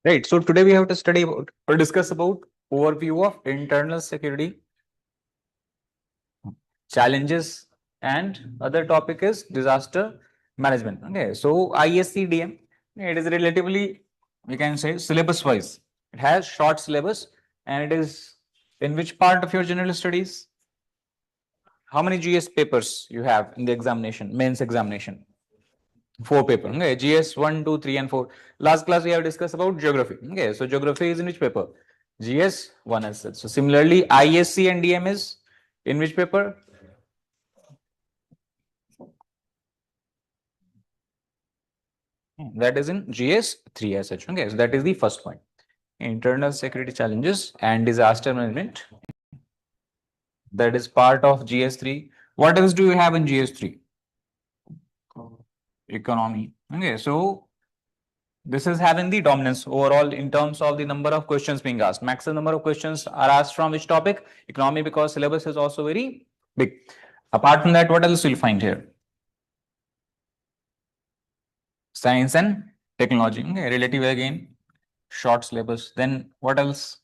Right. So today we have to study about or discuss about overview of internal security challenges and other topic is disaster management. Okay. So ISCDM, it is relatively, we can say, syllabus wise. It has short syllabus and it is in which part of your general studies? How many GS papers you have in the examination, mains examination? Four paper. Okay, GS 1, 2, 3, and 4. Last class we have discussed about geography. Okay, so geography is in which paper? GS 1 as such. So similarly, ISC and DM is in which paper? That is in GS 3 as such. Okay, so that is the first point. Internal security challenges and disaster management. That is part of GS 3. What else do you have in GS 3? Economy. Okay, so this is having the dominance overall in terms of the number of questions being asked. Maximum number of questions are asked from which topic? Economy, because syllabus is also very big. Apart from that, what else you'll find here? Science and technology. Okay, relative again, short syllabus. Then what else?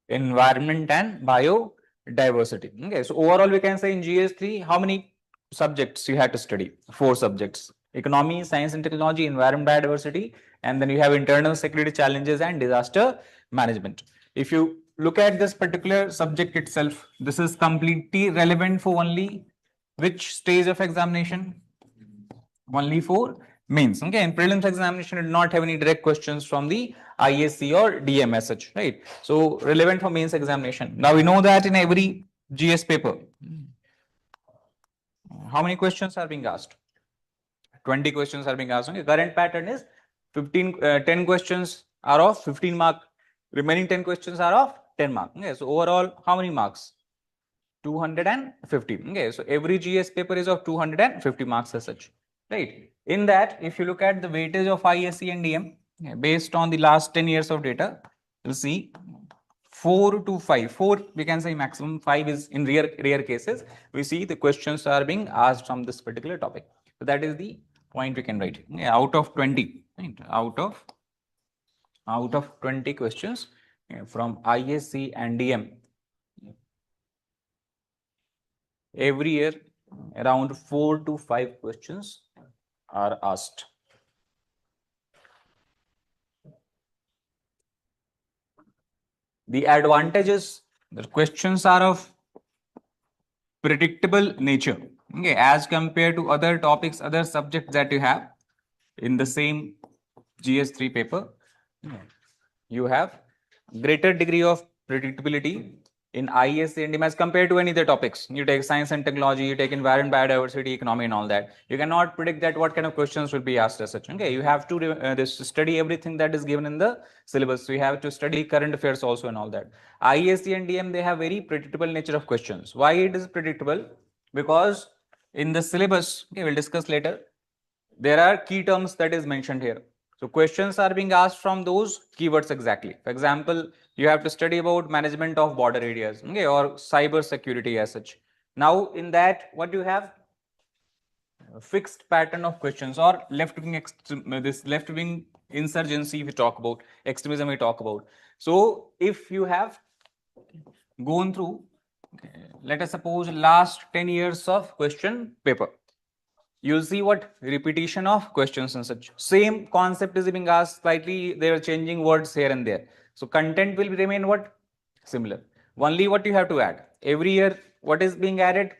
Environment and biodiversity. Okay, so overall we can say in GS3, how many subjects you had to study? Four subjects: economy, science and technology, environment, biodiversity, and then you have internal security challenges and disaster management. If you look at this particular subject itself, this is completely relevant for only which stage of examination? Only for mains. Okay, in prelims examination, it did not have any direct questions from the ISC or DM as such, right? So relevant for mains examination. Now we know that in every GS paper, how many questions are being asked? 20 questions are being asked. Okay, current pattern is 10 questions are of 15 mark. Remaining 10 questions are of 10 mark. Okay, so overall, how many marks? 250. Okay, so every GS paper is of 250 marks as such, right? In that, if you look at the weightage of ISC and DM, based on the last 10 years of data, you'll see 4 to 5. 4 we can say maximum, 5 is in rare cases. We see the questions are being asked from this particular topic. So that is the point we can write. Out of 20, right? Out of 20 questions from ISC and DM, every year around 4 to 5 questions are asked. The advantages, the questions are of predictable nature, okay, as compared to other topics, other subjects that you have in the same GS3 paper. You have greater degree of predictability in IAS and as compared to any other topics. You take science and technology, you take environment, biodiversity, economy, and all that. You cannot predict that what kind of questions will be asked as such. Okay, you have to study everything that is given in the syllabus. So you have to study current affairs also and all that. IAS and DM, they have very predictable nature of questions. Why it is predictable? Because in the syllabus, okay, we'll discuss later, there are key terms that is mentioned here. So questions are being asked from those keywords exactly. For example, you have to study about management of border areas, okay, or cyber security as such. Now in that, what you have? A fixed pattern of questions or left-wing this left-wing insurgency we talk about, extremism we talk about. So if you have gone through, okay, let us suppose last 10 years of question paper, you'll see what repetition of questions and such. Same concept is being asked, slightly they are changing words here and there. So content will remain what? Similar. Only what you have to add. Every year, what is being added?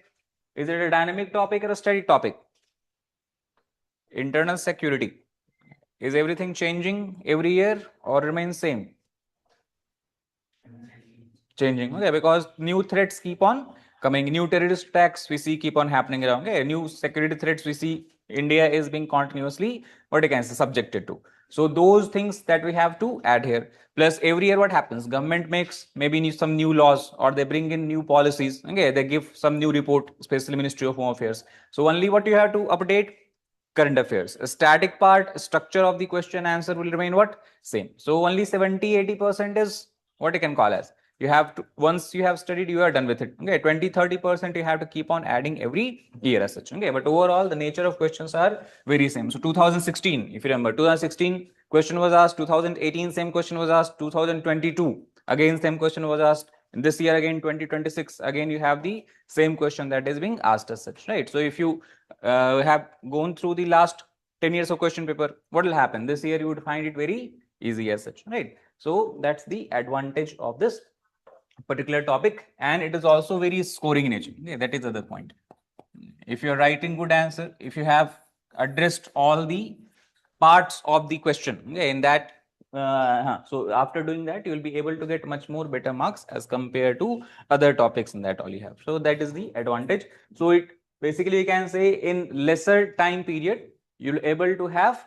Is it a dynamic topic or a static topic? Internal security. Is everything changing every year or remains same? Changing. Okay, because new threats keep on coming. New terrorist attacks we see keep on happening around. Okay, new security threats we see India is being continuously what against subjected to. So those things that we have to add here. Plus every year what happens? Government makes maybe some new laws or they bring in new policies. Okay, they give some new report, especially Ministry of Home Affairs. So only what you have to update? Current affairs. A static part, structure of the question answer will remain what? Same. So only 70-80% is what you can call as You have to, once you have studied, you are done with it. Okay, 20-30% you have to keep on adding every year as such. Okay, but overall the nature of questions are very same. So 2016, if you remember, 2016 question was asked, 2018 same question was asked, 2022 again same question was asked, and this year again 2026 again you have the same question that is being asked as such, right? So if you have gone through the last 10 years of question paper, what will happen? This year you would find it very easy as such, right? So that's the advantage of this particular topic, and it is also very scoring in nature. Okay, that is the other point. If you're writing good answer, if you have addressed all the parts of the question, okay, in that so after doing that, you will be able to get much more better marks as compared to other topics in that all you have. So that is the advantage. So it basically, you can say, in lesser time period, you'll able to have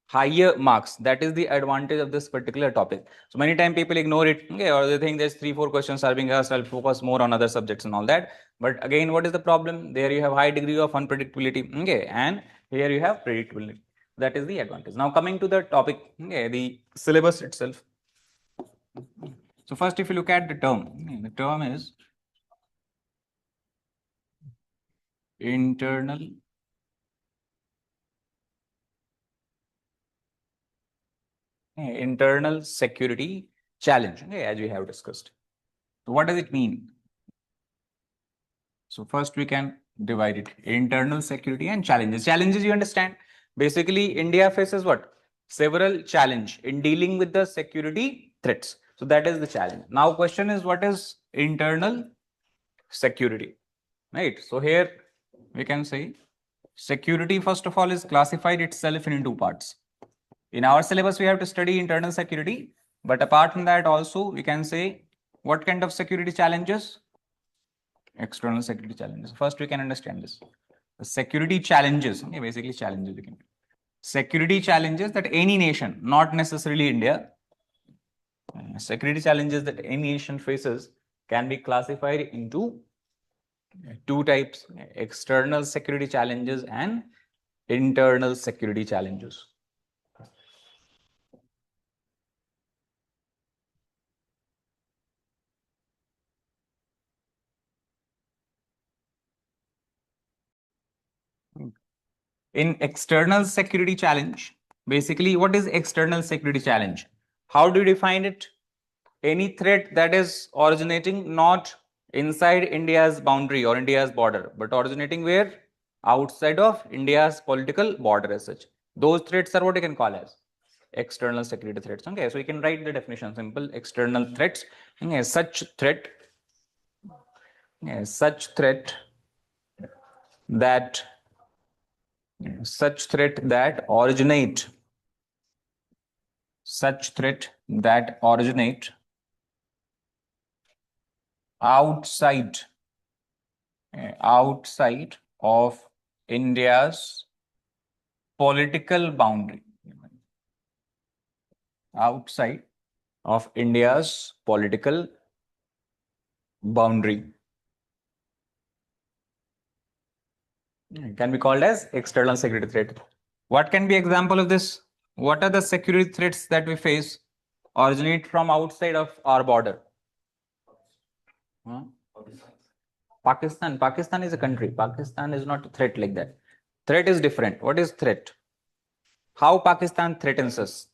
higher marks. That is the advantage of this particular topic. So many times people ignore it, okay, or they think there's 3-4 questions are being asked, I'll focus more on other subjects and all that. But again, what is the problem? There you have high degree of unpredictability, okay, and here you have predictability. That is the advantage. Now coming to the topic, okay, the syllabus itself. So first, if you look at the term is internal security challenge, okay, as we have discussed. So what does it mean? So first we can divide it: internal security and challenges. Challenges, you understand. Basically, India faces what? Several challenge in dealing with the security threats. So that is the challenge. Now question is, what is internal security? Right. So here we can say security, first of all, is classified itself in two parts. In our syllabus, we have to study internal security. But apart from that, also we can say what kind of security challenges? External security challenges. First, we can understand this. The security challenges, okay, basically challenges. Security challenges that any nation, not necessarily India, security challenges that any nation faces can be classified into two types: external security challenges and internal security challenges. In external security challenge, basically, what is external security challenge? How do you define it? Any threat that is originating not inside India's boundary or India's border, but originating where? Outside of India's political border as such. Those threats are what you can call as external security threats. Okay, so you can write the definition: simple: external threats. Okay, such threat that originate outside of India's political boundary. Outside of India's political boundary can be called as external security threat. What can be example of this? What are the security threats that we face originate from outside of our border? Pakistan. Pakistan is a country. Pakistan is not a threat like that. Threat is different. What is threat? How Pakistan threatens us?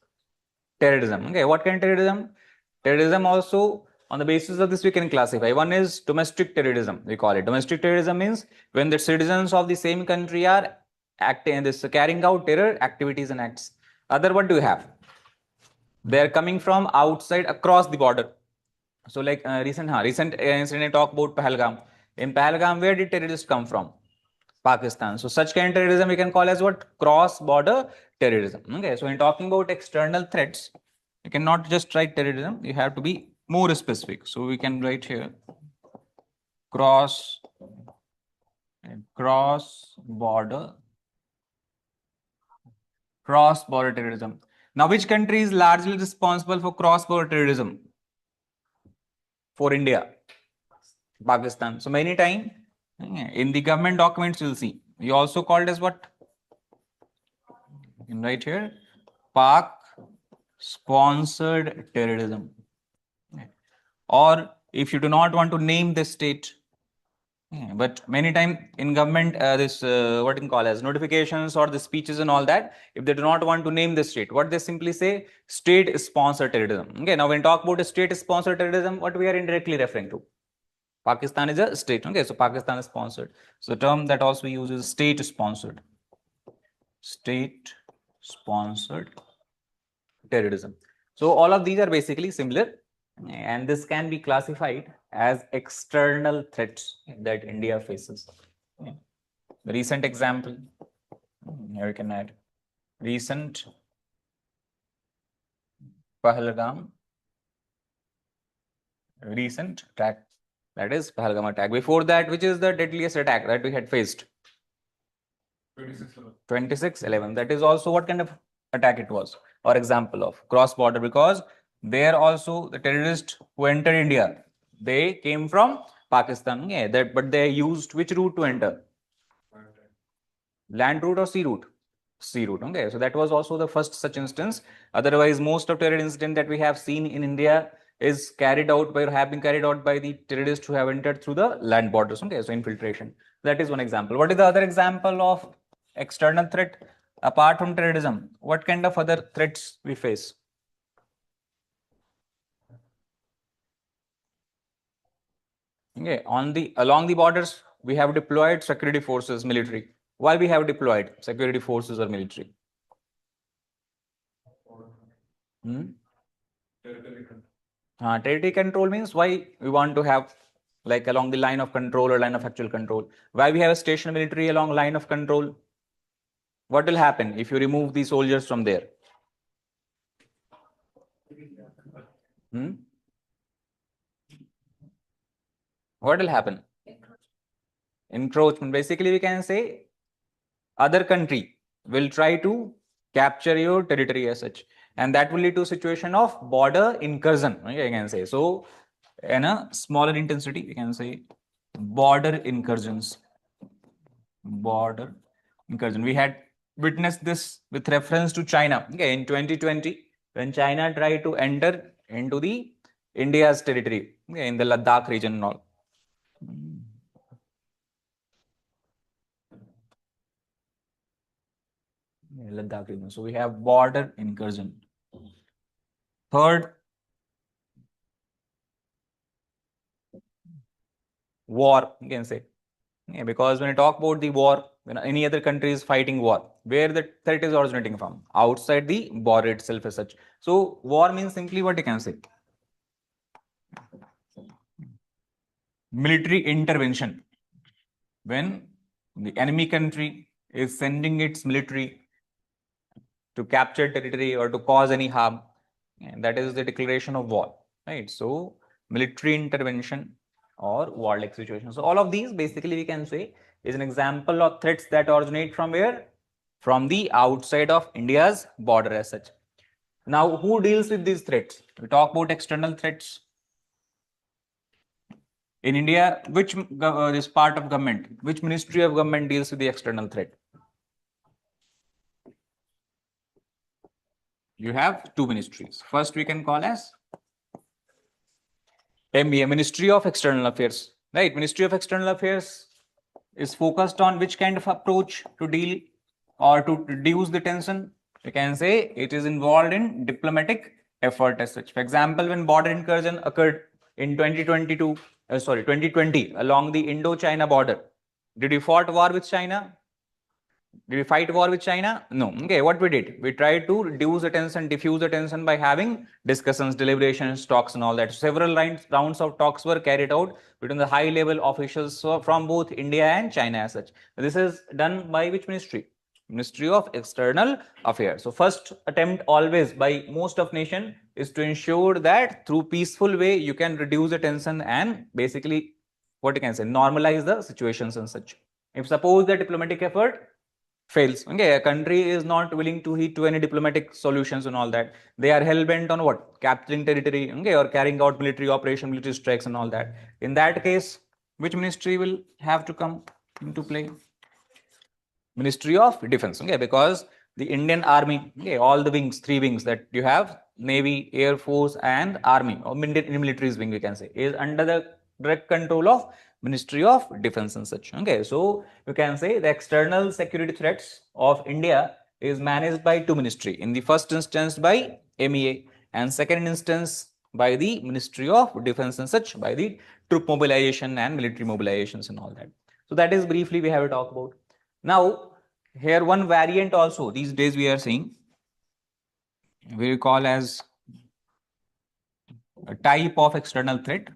Terrorism. Okay, what kind of terrorism? Terrorism also, on the basis of this, we can classify. One is domestic terrorism, we call it. Domestic terrorism means when the citizens of the same country are carrying out terror activities and acts. Other, what do you have? They are coming from outside across the border. So like recent incident talk about Pahalgam. In Pahalgam, where did terrorists come from? Pakistan. So such kind of terrorism we can call as what? Cross-border terrorism. Okay, so in talking about external threats, you cannot just write terrorism. You have to be more specific. So we can write here cross-border terrorism. Now, which country is largely responsible for cross-border terrorism? For India, Pakistan. So many times in the government documents you'll see we also called as what? You can write here Pak sponsored terrorism. or if you do not want to name the state. But many times in government, this what you can call as notifications or the speeches and all that, if they do not want to name the state, what they simply say, state-sponsored terrorism. Okay, now when we talk about state-sponsored terrorism, what we are indirectly referring to? Pakistan is a state. Okay, so Pakistan is sponsored. So the term that also we use is state-sponsored. State-sponsored terrorism. So all of these are basically similar, and this can be classified as external threats that India faces. Recent example, here you can add recent Pahalgam, recent attack, that is Pahalgam attack. Before that, which is the deadliest attack that we had faced? 26/11. That is also what kind of attack it was, or example of cross border, because there also the terrorists who entered India, they came from Pakistan. Yeah, but they used which route to enter? Land route or sea route? Sea route. Okay, so that was also the first such instance. Otherwise, most of terror incident that we have seen in India is carried out by or have been carried out by the terrorists who have entered through the land borders. Okay, so infiltration. That is one example. What is the other example of external threat apart from terrorism? What kind of other threats we face? Okay, along the borders, we have deployed security forces, military. Why we have deployed security forces or military? Territory control means why we want to have like along the line of control or line of actual control. Why we have a station military along line of control? What will happen if you remove these soldiers from there? What will happen? Encroachment. Basically, we can say other country will try to capture your territory as such, and that will lead to a situation of border incursion. Okay, I can say so. In a smaller intensity, we can say border incursions. Border incursion. We had witnessed this with reference to China. Okay, in 2020, when China tried to enter into the India's territory, okay, in the Ladakh region and all. Ladakh region. So we have border incursion. Third, war, you can say. Yeah, because when you talk about the war, when any other country is fighting war, where the threat is originating from? Outside the border itself as such. So war means simply what you can say. Military intervention. When the enemy country is sending its military to capture territory or to cause any harm, and that is the declaration of war, right? So military intervention or warlike situation. So all of these basically we can say is an example of threats that originate from where? From the outside of India's border as such. Now, who deals with these threats? We talk about external threats. In India, which this part of government, which ministry of government deals with the external threat? You have two ministries. First, we can call as MBA, Ministry of External Affairs. Right, Ministry of External Affairs is focused on which kind of approach to deal or to reduce the tension. We can say it is involved in diplomatic effort as such. For example, when border incursion occurred in 2020 along the Indo-China border, did we fought war with China? Did we fight war with China? No. Okay, what we did? We tried to reduce the tension, diffuse the tension by having discussions, deliberations, talks, and all that. Several rounds of talks were carried out between the high-level officials from both India and China as such. This is done by which ministry? Ministry of External Affairs. So first attempt always by most of nation is to ensure that through peaceful way you can reduce the tension and basically what you can say normalize the situations and such. If suppose the diplomatic effort fails, okay, a country is not willing to heed to any diplomatic solutions and all that, they are hell-bent on what? Capturing territory, okay, or carrying out military operation, military strikes and all that. In that case, which ministry will have to come into play? Ministry of Defense, okay, because the Indian Army, okay, all the wings, three wings that you have, Navy, Air Force, and Army, or military's wing, we can say, is under the direct control of Ministry of Defense and such. Okay, so you can say the external security threats of India is managed by two ministry. In the first instance by MEA, and second instance by the Ministry of Defense and such, by the troop mobilization and military mobilizations and all that. So that is briefly we have to talk about. Now, here one variant also these days we are seeing, we call as a type of external threat,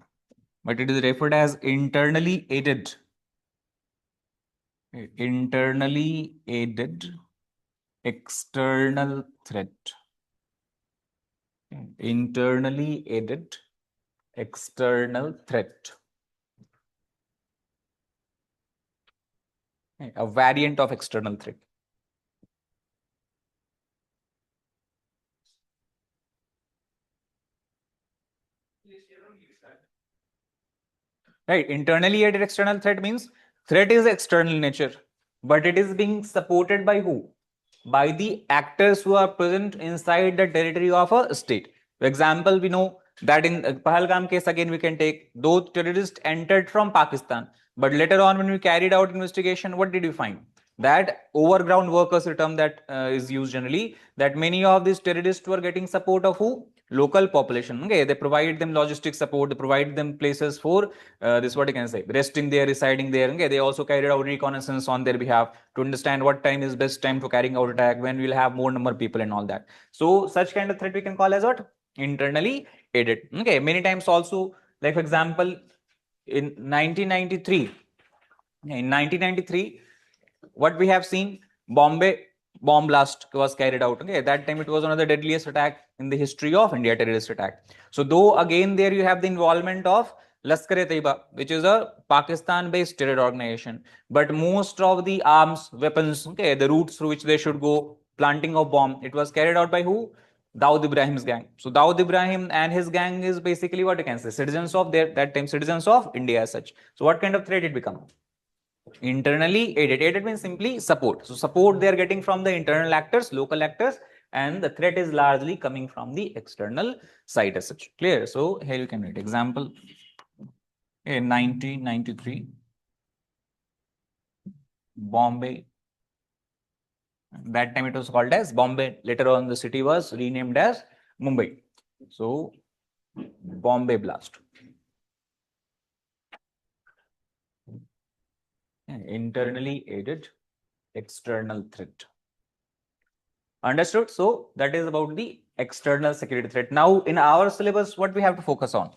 but it is referred as internally aided external threat. Internally aided external threat. A variant of external threat. Right, internally aided external threat means threat is external in nature, but it is being supported by who? By the actors who are present inside the territory of a state. For example, we know that in Pahalgam case, again we can take, though terrorists entered from Pakistan, but later on when we carried out investigation, what did we find? That overground workers, a term that is used generally, that many of these terrorists were getting support of who? Local population. Okay, they provide them logistic support, they provide them places for this, what you can say, resting there, residing there. Okay, they also carried out reconnaissance on their behalf to understand what time is best time for carrying out attack, when we'll have more number of people and all that. So such kind of threat we can call as what? Internally aided. Okay, many times also, like for example, in 1993, what we have seen, Bombay bomb blast was carried out. Okay, at that time it was one of the deadliest attack in the history of India, terrorist attack. So though again there you have the involvement of Lashkar-e-Taiba, which is a Pakistan-based terror organization, but most of the arms, weapons, okay, the routes through which they should go, planting of bomb, it was carried out by who? Dawood Ibrahim's gang. So Dawood Ibrahim and his gang is basically, what you can say, citizens of that time, citizens of India as such. So what kind of threat it become? Internally aided. Aided means simply support. So support they are getting from the internal actors, local actors, and the threat is largely coming from the external side as such. Clear? So here you can write example. In 1993, Bombay. That time it was called as Bombay. Later on the city was renamed as Mumbai. So Bombay blast. Internally aided external threat. Understood? So that is about the external security threat. Now in our syllabus, what we have to focus on?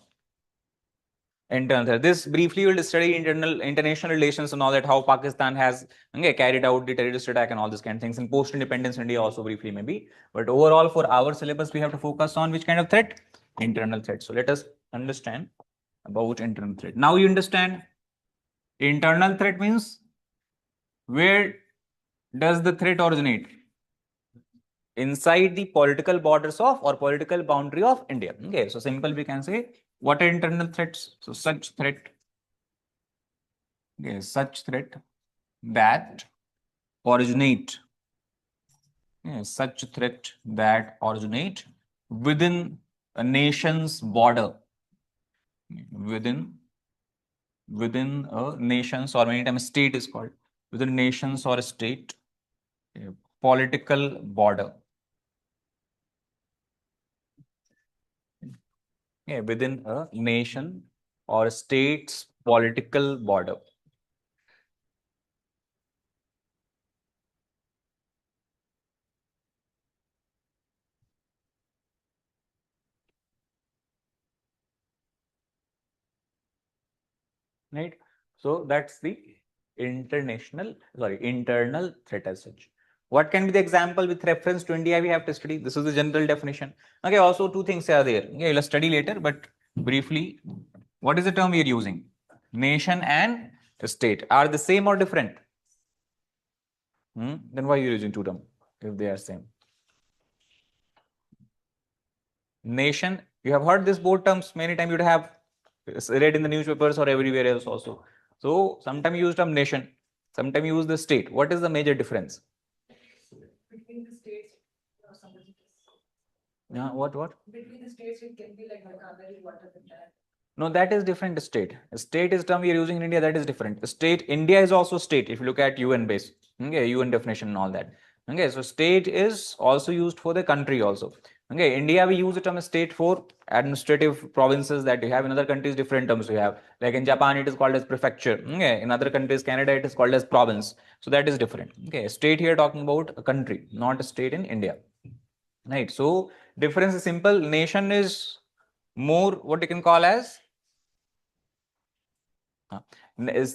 Internal threat. This briefly will study international relations and all that, how Pakistan has carried out the terrorist attack and all this kind of things. In post-independence India also briefly maybe. But overall for our syllabus, we have to focus on which kind of threat? Internal threat. So let us understand about internal threat. Now you understand internal threat means where does the threat originate? Inside the political borders of or political boundary of India. Okay, so simple we can say, what are internal threats? So such threat, okay, such threat that originate, such threat that originate within a nation's border, within a nation's, or many times state is called, within nations or a state political border. Within a nation or state's political border. Right? So that's the internal threat as such. What can be the example with reference to India we have to study? This is the general definition. Okay, also two things are there. Okay, let's study later, but briefly, what is the term we are using? Nation and state are the same or different? Then why are you using two terms if they are same? Nation, you have heard this both terms many times, you would have read in the newspapers or everywhere else also. So sometimes you use term nation, sometimes you use the state. What is the major difference? Between the states, Yeah, what? Between the states, it can be like vocabulary, water, and that. No, that is different state. State is term we are using in India, that is different. State, India is also state if you look at UN base. Okay, UN definition and all that. Okay, so state is also used for the country also. Okay, India we use the term state for administrative provinces that you have. In other countries, different terms we have. Like in Japan, it is called as prefecture. Okay, in other countries, Canada, it is called as province. So that is different. Okay, state here talking about a country, not a state in India. Right. So difference is simple. Nation is more what you can call as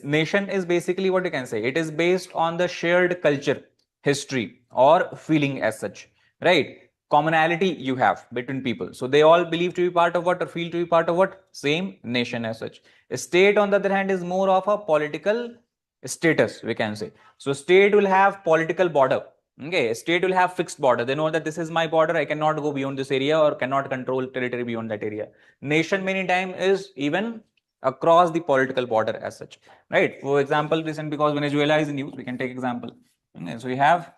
nation is basically what you can say. It is based on the shared culture, history, or feeling as such, right? Commonality you have between people. So they all believe to be part of what or feel to be part of what? Same nation as such. A state, on the other hand, is more of a political status, we can say. So state will have political border. Okay, state will have fixed border. They know that this is my border. I cannot go beyond this area or cannot control territory beyond that area. Nation many time is even across the political border as such, right? For example, recent because Venezuela is in use, we can take example. Okay, so we have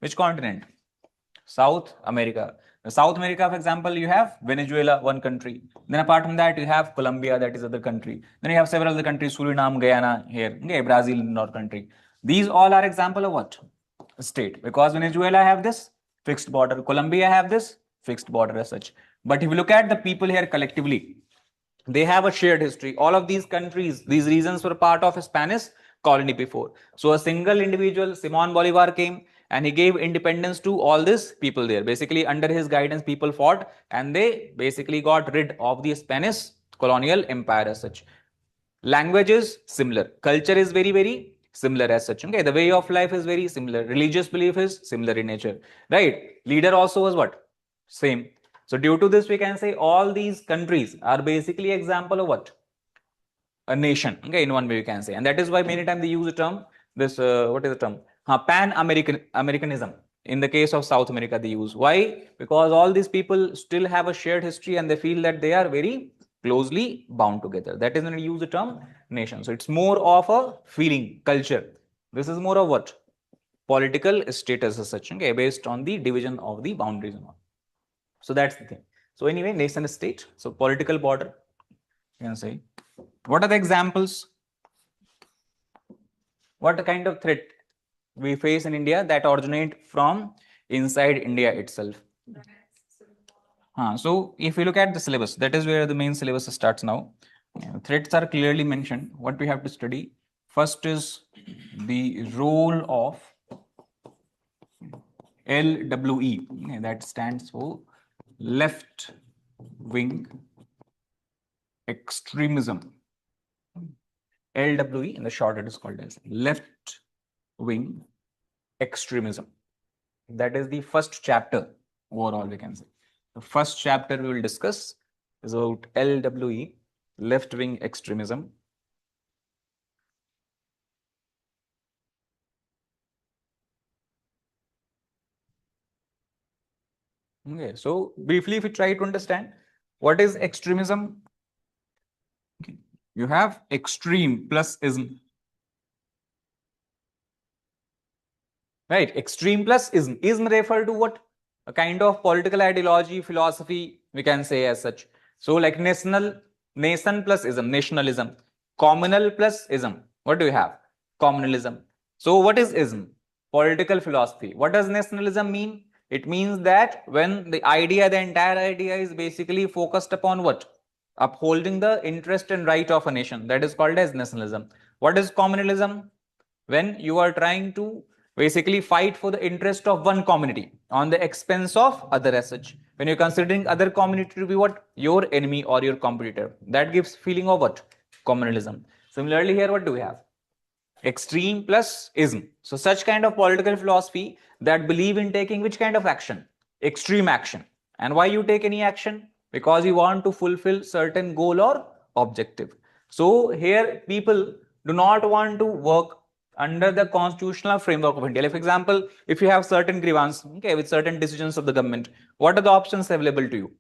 which continent? South America. South America, for example, you have Venezuela, one country. Then apart from that, you have Colombia, that is other country. Then you have several other countries, Suriname, Guyana here, okay, Brazil, North country. These all are example of what? State. Because Venezuela have this fixed border, Colombia have this fixed border as such. But if you look at the people here collectively, they have a shared history. All of these countries, these regions were part of a Spanish colony before. So a single individual, Simon Bolivar, came and he gave independence to all these people there. Basically, under his guidance, people fought and they basically got rid of the Spanish colonial empire as such. Language is similar. Culture is very, very similar as such. Okay, the way of life is very similar. Religious belief is similar in nature. Right? Leader also was what? Same. So due to this, we can say all these countries are basically example of what? A nation. Okay, in one way we can say, and that is why many times they use the term this. What is the term? Pan-Americanism. In the case of South America, they use. Why? Because all these people still have a shared history and they feel that they are very closely bound together. That is when we use the term nation. So it's more of a feeling, culture. This is more of what? Political status as such. Okay, based on the division of the boundaries and all. So that's the thing. So anyway, nation state. So political border, you can say. What are the examples? What kind of threat we face in India that originate from inside India itself? So if we look at the syllabus, that is where the main syllabus starts now. Threats are clearly mentioned. What we have to study first is the role of LWE. That stands for left wing extremism. LWE, in the short, it is called as left wing extremism. That is the first chapter overall, we can say. The first chapter we will discuss is about LWE, left wing extremism. Okay, so briefly, if you try to understand what is extremism, okay, you have extreme plus ism. Right, extreme plus ism. Ism refer to what? A kind of political ideology, philosophy, we can say as such. So like nation plus ism, nationalism. Communal plus ism. What do you have? Communalism. So what is ism? Political philosophy. What does nationalism mean? It means that when the entire idea is basically focused upon what? Upholding the interest and right of a nation. That is called as nationalism. What is communalism? When you are trying to basically fight for the interest of one community on the expense of other as such. When you're considering other community to be what? Your enemy or your competitor. That gives feeling of what? Communalism. Similarly here, what do we have? Extreme plus ism. So such kind of political philosophy that believe in taking which kind of action? Extreme action. And why you take any action? Because you want to fulfill certain goal or objective. So here people do not want to work under the constitutional framework of India. Like for example, if you have certain grievance, okay, with certain decisions of the government, what are the options available to you?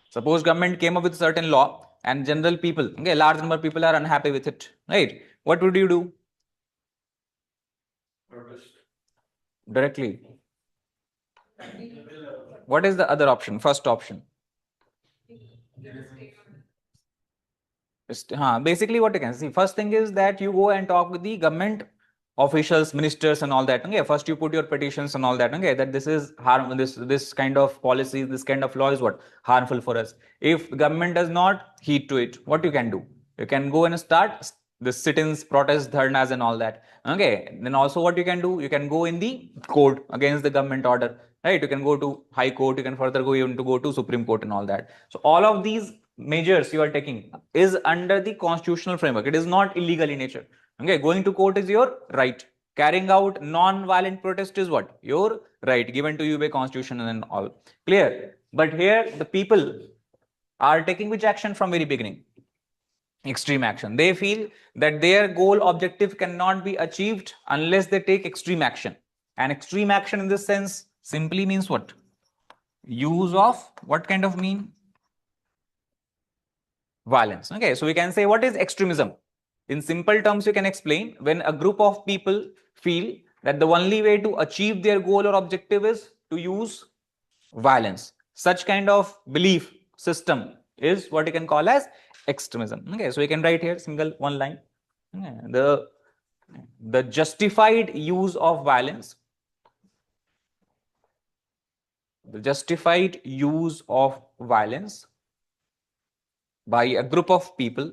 Suppose government came up with certain law and general people, okay, large number of people are unhappy with it, right? What would you do? Protest. Directly. What is the other option? First option. Basically what you can see, first thing is that you go and talk with the government officials, ministers and all that. Okay, first you put your petitions and all that. Okay, that this is harm, this kind of policy, this kind of law is what harmful for us. If the government does not heed to it, what you can do? You can go and start the sit-ins, protests, dharnas and all that. Okay, then also what you can do, you can go in the court against the government order, right? You can go to high court, you can further go even to go to Supreme Court and all that. So all of these measures you are taking is under the constitutional framework. It is not illegal in nature. Okay, going to court is your right. Carrying out non-violent protest is what? Your right, given to you by constitution and all. Clear? But here the people are taking which action from very beginning? Extreme action. They feel that their goal objective cannot be achieved unless they take extreme action. And extreme action in this sense simply means what? Use of what kind of mean? Violence. Okay, so we can say what is extremism? In simple terms, you can explain when a group of people feel that the only way to achieve their goal or objective is to use violence. Such kind of belief system is what you can call as extremism. Okay, so we can write here single one line. Okay, the justified use of violence, the justified use of violence by a group of people,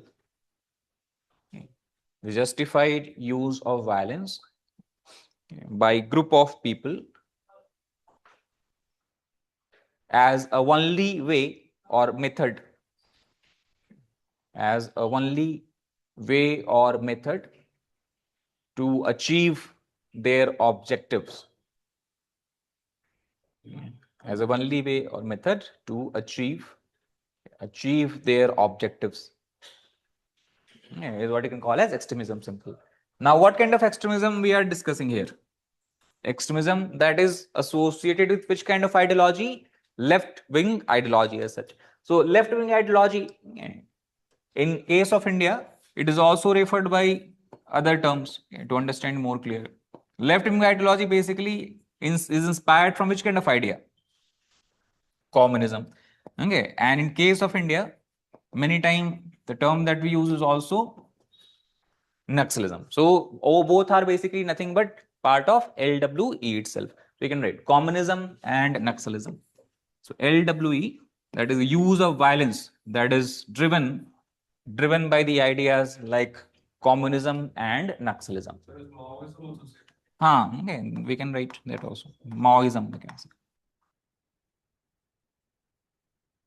the justified use of violence by group of people as a only way or method, as a only way or method to achieve their objectives, as a only way or method to achieve their objectives, is what you can call as extremism. Simple. Now what kind of extremism we are discussing here? Extremism that is associated with which kind of ideology? Left wing ideology as such. So left wing ideology, in case of India, it is also referred by other terms to understand more clear. Left wing ideology basically is inspired from which kind of idea? Communism. Okay, and in case of India, many times the term that we use is also Naxalism. So both are basically nothing but part of LWE itself. So you can write communism and Naxalism. So LWE, that is the use of violence that is driven by the ideas like communism and Naxalism. Okay, we can write that also. Maoism, we can say.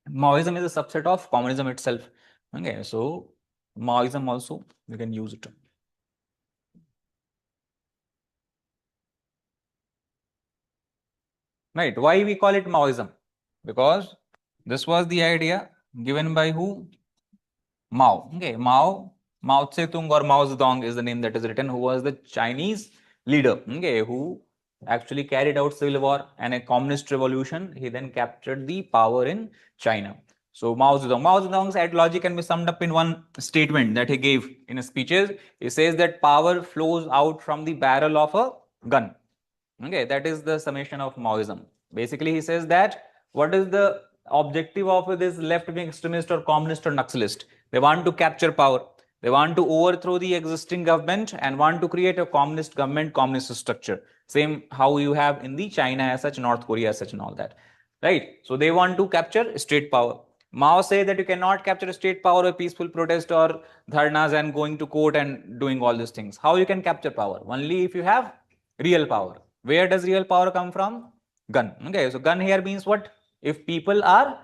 Maoism is a subset of communism itself. Okay, so Maoism also we can use it. Right, why we call it Maoism? Because this was the idea given by who? Mao. Okay, Mao Tse-tung or Mao Zedong is the name that is written, who was the Chinese leader, okay, who actually carried out civil war and a communist revolution. He then captured the power in China. So Mao Zedong's ideology can be summed up in one statement that he gave in his speeches. He says that power flows out from the barrel of a gun. Okay, that is the summation of Maoism. Basically, he says that what is the objective of this left-wing extremist or communist or Naxalist? They want to capture power. They want to overthrow the existing government and want to create a communist government, communist structure. Same how you have in the China as such, North Korea as such and all that. Right? So they want to capture state power. Mao say that you cannot capture state power by peaceful protest or dharnas and going to court and doing all these things. How you can capture power? Only if you have real power. Where does real power come from? Gun. Okay, so gun here means what? If people are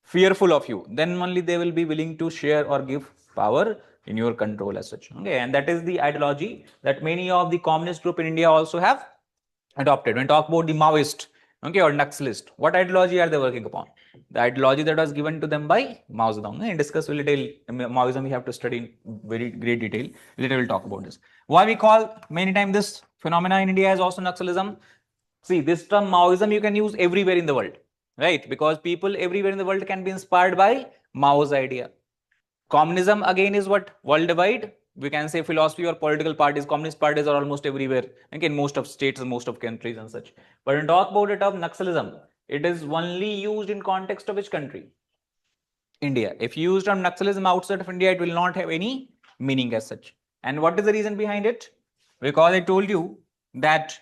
fearful of you, then only they will be willing to share or give power in your control as such. Okay, and that is the ideology that many of the communist group in India also have adopted. When we talk about the Maoist, okay, or Naxalist, what ideology are they working upon? The ideology that was given to them by Mao Zedong. And discuss a little Maoism, we have to study in very great detail. Later we'll talk about this. Why we call many times this phenomena in India as also Naxalism? See, this term Maoism you can use everywhere in the world, right? Because people everywhere in the world can be inspired by Mao's idea. Communism again is what? Worldwide. We can say philosophy or political parties, communist parties are almost everywhere, okay, in most of states and most of countries and such. But when we talk about it of Naxalism, it is only used in context of which country? India. If you used on Naxalism outside of India, it will not have any meaning as such. And what is the reason behind it? Because I told you that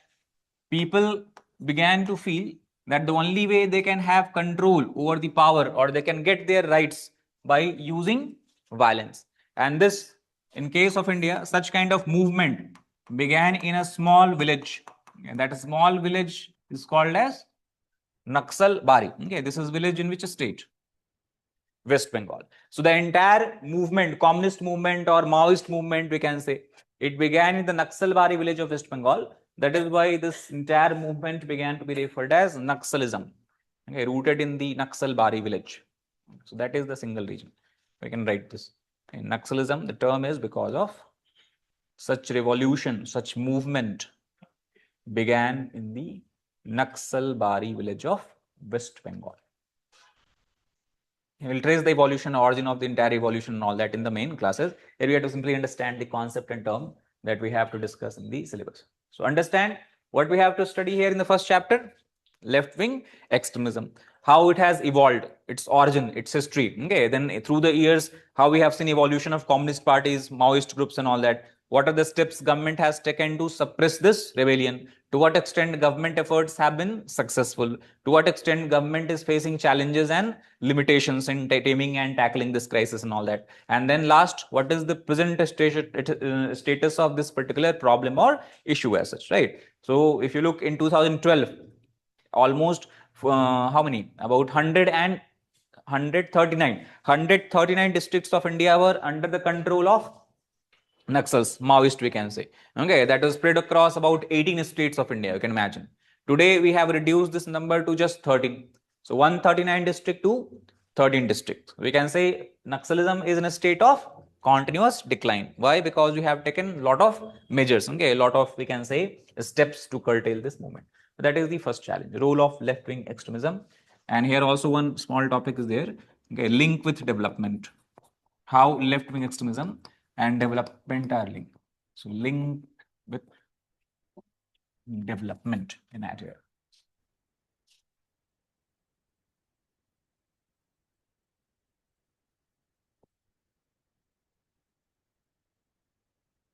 people began to feel that the only way they can have control over the power or they can get their rights by using violence. And this, in case of India, such kind of movement began in a small village. And that small village is called as Naxal Bari. Okay, this is village in which state? West Bengal. So the entire movement, communist movement or Maoist movement, we can say, it began in the Naxalbari village of West Bengal. That is why this entire movement began to be referred as Naxalism, okay, rooted in the Naxalbari village. So that is the single reason. We can write this. In Naxalism, the term is because of such revolution, such movement began in the Naxalbari village of West Bengal. We will trace the evolution, origin of the entire evolution and all that in the main classes. Here we have to simply understand the concept and term that we have to discuss in the syllabus. So understand what we have to study here in the first chapter, left-wing extremism, how it has evolved, its origin, its history. Okay, then through the years, how we have seen evolution of communist parties, Maoist groups and all that. What are the steps government has taken to suppress this rebellion? To what extent government efforts have been successful? To what extent government is facing challenges and limitations in taming and tackling this crisis and all that? And then last, what is the present status of this particular problem or issue as such, right? So if you look in 2012, almost how many? About 139 districts of India were under the control of Naxals, Maoist, we can say. Okay, that was spread across about 18 states of India, you can imagine. Today, we have reduced this number to just 13. So, 139 district to 13 districts. We can say Naxalism is in a state of continuous decline. Why? Because we have taken a lot of measures, okay, a lot of, we can say, steps to curtail this movement. So that is the first challenge, role of left-wing extremism. And here also one small topic is there, okay, link with development. How left-wing extremism and development are linked. So link with development in that here.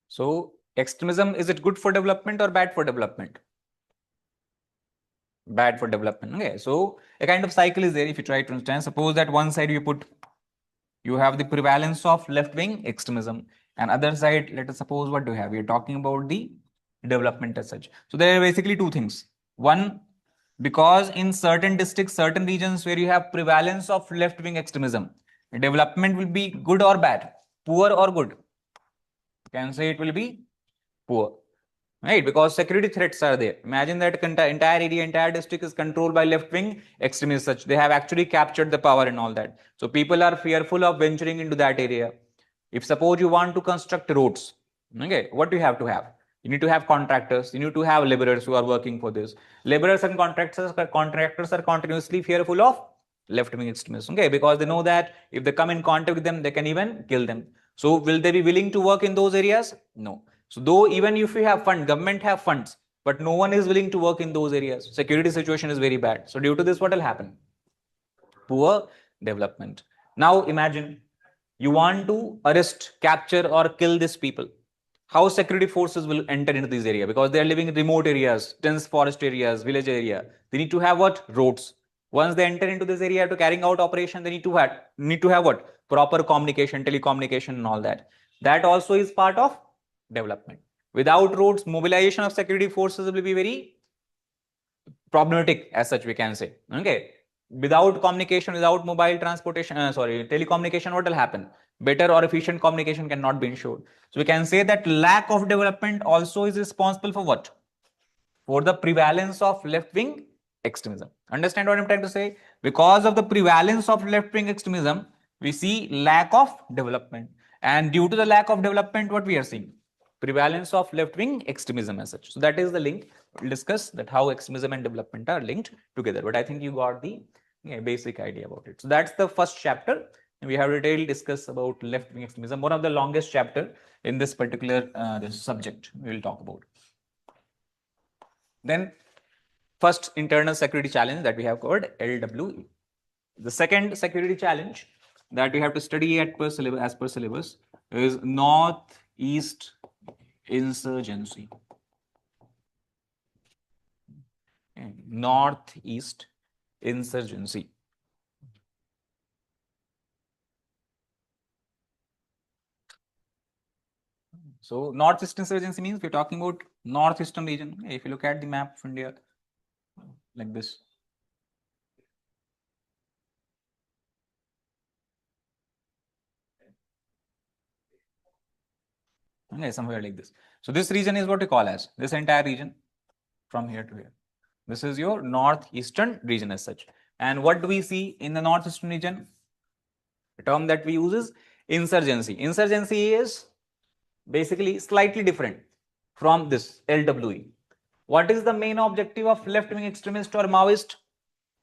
So extremism, is it good for development or bad for development? Bad for development. Okay, so a kind of cycle is there. If you try to understand, suppose that one side you have the prevalence of left-wing extremism, and other side, let us suppose what do you have? We are talking about the development as such. So there are basically two things. One, because in certain districts, certain regions where you have prevalence of left-wing extremism, development will be good or bad, poor or good. You can say it will be poor, right? Because security threats are there. Imagine that entire area, entire district is controlled by left-wing extremists. Such they have actually captured the power and all that. So people are fearful of venturing into that area. If suppose you want to construct roads, okay, what do you have to have? You need to have contractors. You need to have laborers who are working for this. Laborers and contractors are continuously fearful of left-wing extremists, okay, because they know that if they come in contact with them, they can even kill them. So will they be willing to work in those areas? No. So though even if you have funds, government have funds, but no one is willing to work in those areas. Security situation is very bad. So due to this, what will happen? Poor development. Now imagine you want to arrest, capture or kill these people. How security forces will enter into this area? Because they are living in remote areas, dense forest areas, village area. They need to have what? Roads. Once they enter into this area to carrying out operation, they need to have what? Proper communication, telecommunication and all that. That also is part of development. Without roads, mobilization of security forces will be very problematic as such, we can say. Okay. Without communication, without mobile transportation, telecommunication, what will happen? Better or efficient communication cannot be ensured. So we can say that lack of development also is responsible for what? For the prevalence of left-wing extremism. Understand what I'm trying to say? Because of the prevalence of left-wing extremism, we see lack of development. And due to the lack of development, what we are seeing? Prevalence of left-wing extremism as such. So that is the link. We'll discuss that how extremism and development are linked together. But I think you got the basic idea about it. So that's the first chapter. And we have detailed discuss about left-wing extremism, one of the longest chapter in this particular this subject we will talk about. Then first internal security challenge that we have covered, LWE. The second security challenge that we have to study as per syllabus is Northeast insurgency. Northeast insurgency. So northeast insurgency means we're talking about northeastern region. If you look at the map of India like this. Okay, somewhere like this. So this region is what we call as this entire region from here to here. This is your northeastern region as such. And what do we see in the northeastern region? The term that we use is insurgency. Insurgency is basically slightly different from this LWE. What is the main objective of left-wing extremist or Maoist?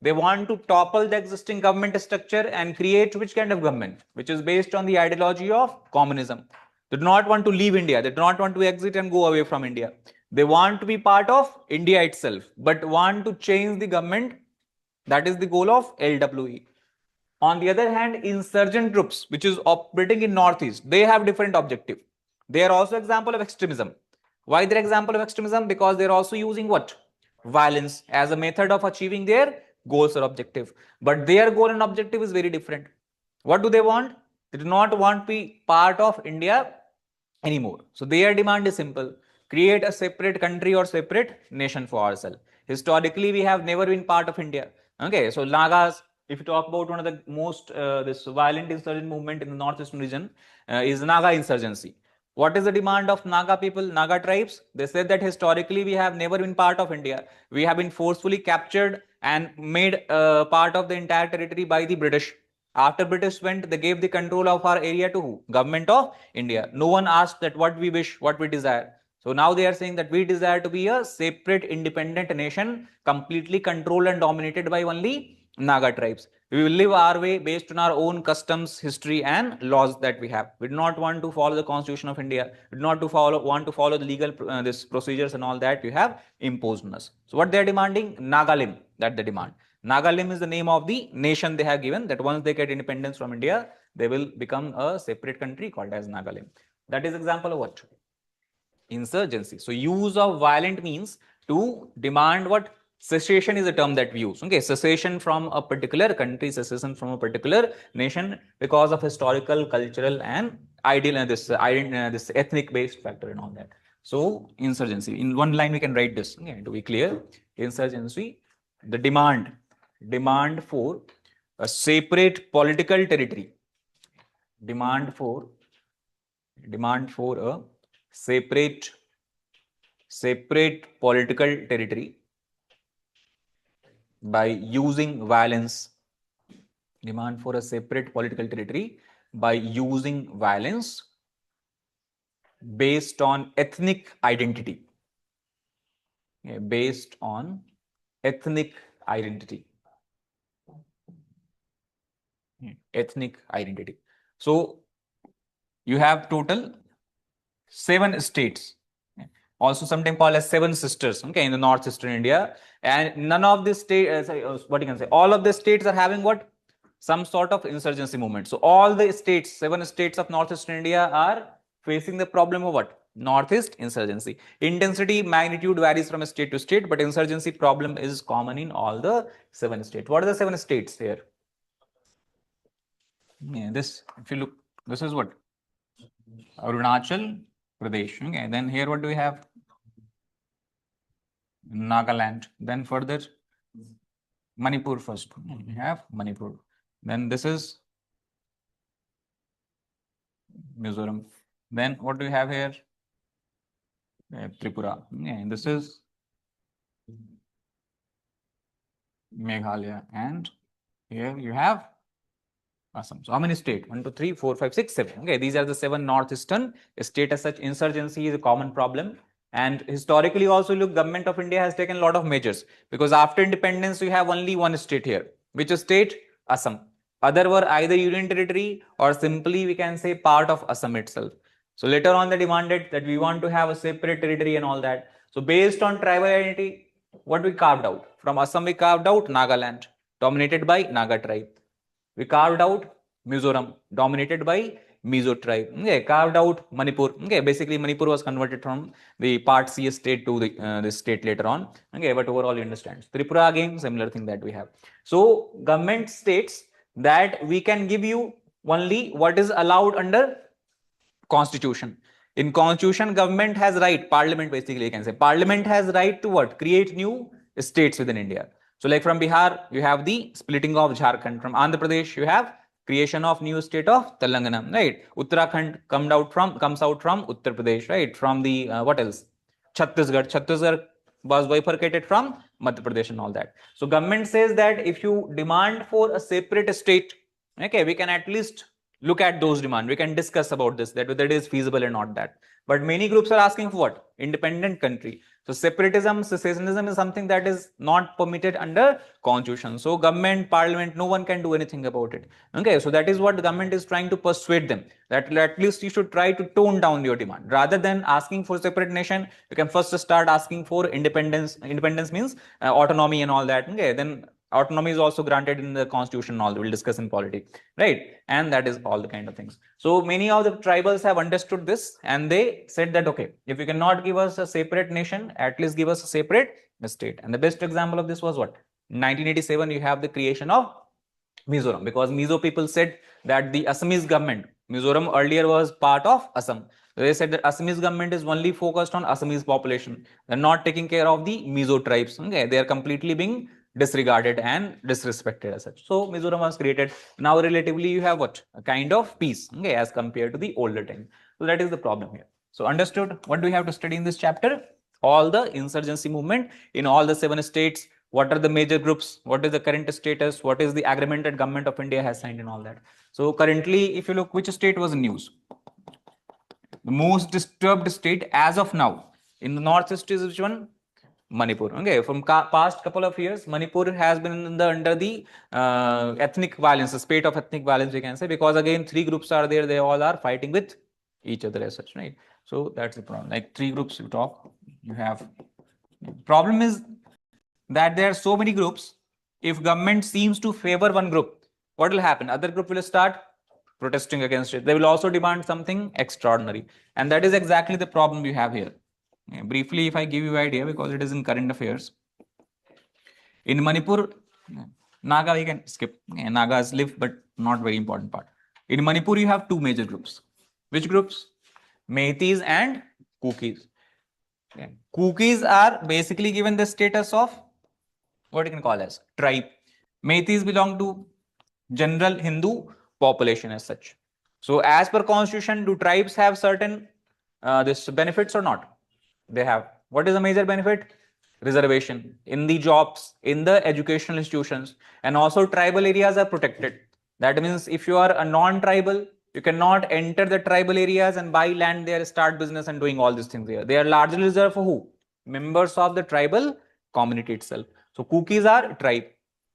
They want to topple the existing government structure and create which kind of government? Which is based on the ideology of communism. They do not want to leave India. They do not want to exit and go away from India. They want to be part of India itself, but want to change the government. That is the goal of LWE. On the other hand, insurgent groups, which is operating in Northeast, they have different objective. They are also example of extremism. Why they're example of extremism? Because they're also using what? Violence as a method of achieving their goals or objective. But their goal and objective is very different. What do they want? They do not want to be part of India anymore. So their demand is simple. Create a separate country or separate nation for ourselves. Historically, we have never been part of India. Okay, so Nagas, if you talk about one of the most this violent insurgent movement in the northeastern region is Naga insurgency. What is the demand of Naga people, Naga tribes? They said that historically we have never been part of India. We have been forcefully captured and made part of the entire territory by the British. After British went, they gave the control of our area to who? Government of India. No one asked that what we wish, what we desire. So now they are saying that we desire to be a separate independent nation, completely controlled and dominated by only Naga tribes. We will live our way based on our own customs, history and laws that we have. We do not want to follow the constitution of India. We do not want to follow the legal this procedures and all that you have imposed on us. So what they are demanding? Nagalim, that they demand. Nagalim is the name of the nation they have given, that once they get independence from India, they will become a separate country called as Nagalim. That is example of what? Insurgency. So use of violent means to demand what? Secession is a term that we use. Okay, secession from a particular country, secession from a particular nation because of historical, cultural, and ideal this ethnic based factor and all that. So insurgency. In one line we can write this. Okay, to be clear, insurgency, the demand for a separate political territory. Demand for a separate political territory by using violence. Demand for a separate political territory by using violence based on ethnic identity. Okay, based on ethnic identity. Ethnic identity. So you have total 7 states, also sometimes called as 7 sisters, okay, in the northeastern India, and none of the states, what you can say, all of the states are having what? Some sort of insurgency movement. So all the states, 7 states of northeastern India are facing the problem of what? Northeast insurgency. Intensity, magnitude varies from state to state, but insurgency problem is common in all the 7 states. What are the 7 states here? Yeah, this, if you look, this is what? Arunachal Pradesh. Okay, then here what do we have? Nagaland. Then further Manipur first. We have Manipur. Then this is Mizoram. Then what do we have here? Tripura. Okay, this is Meghalaya. And here you have Assam. So how many states? 1, 2, 3, 4, 5, 6, 7. Okay, these are the 7 northeastern states. As such, insurgency is a common problem. And historically also, look, government of India has taken a lot of measures, because after independence we have only one state here. Which state? Assam. Other were either union territory or simply we can say part of Assam itself. So later on they demanded that we want to have a separate territory and all that. So based on tribal identity, What we carved out? From Assam, we carved out Nagaland, dominated by Naga tribe. We carved out Mizoram, dominated by Mizo tribe. Okay, carved out Manipur. Okay, basically Manipur was converted from the Part C state to the state later on. Okay, but overall you understand. Tripura again, similar thing that we have. So government states that we can give you only what is allowed under constitution. In constitution, government has right, parliament basically you can say, parliament has right to what? Create new states within India. So like from Bihar, you have the splitting of Jharkhand. From Andhra Pradesh, you have creation of new state of Telangana, right? Uttarakhand comes out from Uttar Pradesh, right? From the what else? Chhattisgarh was bifurcated from Madhya Pradesh and all that. So government says that if you demand for a separate state, okay, we can at least look at those demands. We can discuss about this, that whether it is feasible or not that. But many groups are asking for what? Independent country. So separatism, secessionism is something that is not permitted under constitution. So government, parliament, no one can do anything about it. Okay, so that is what the government is trying to persuade them, that at least you should try to tone down your demand. Rather than asking for separate nation, you can first start asking for independence. Independence means autonomy and all that. Okay, then autonomy is also granted in the constitution and all. We'll discuss in polity, right? And that is all the kind of things. So many of the tribals have understood this, and they said that, okay, if you cannot give us a separate nation, at least give us a separate state. And the best example of this was what? 1987, you have the creation of Mizoram, because Mizo people said that the Assamese government, Mizoram earlier was part of Assam. They said that Assamese government is only focused on Assamese population. They're not taking care of the Mizo tribes. Okay, they are completely being disregarded and disrespected as such. So Mizoram was created. Now relatively you have what? A kind of peace, okay, as compared to the older time. So that is the problem here. So understood what do we have to study in this chapter? All the insurgency movement in all the 7 states. What are the major groups? What is the current status? What is the agreement that government of India has signed and all that? So currently, if you look, which state was in news? The most disturbed state as of now in the northeast is which one? Manipur. Okay, from past couple of years, Manipur has been under the ethnic violence, a spate of ethnic violence, we can say, because again 3 groups are there. They all are fighting with each other as such, right? So that's the problem. Like 3 groups you talk, you have. Problem is that there are so many groups. If government seems to favor one group, what will happen? Other group will start protesting against it. They will also demand something extraordinary, and that is exactly the problem you have here. Briefly, if I give you an idea, because it is in current affairs. In Manipur, Naga we can skip. Nagas live, but not very important part. In Manipur, you have 2 major groups. Which groups? Meiteis and Kukis. Kukis are basically given the status of what you can call as tribe. Meiteis belong to general Hindu population as such. So as per constitution, do tribes have certain this benefits or not? They have. What is the major benefit? Reservation in the jobs, in the educational institutions, and also tribal areas are protected. That means if you are a non-tribal, you cannot enter the tribal areas and buy land there, start business and doing all these things there. They are largely reserved for who? Members of the tribal community itself. So Kukis are tribe.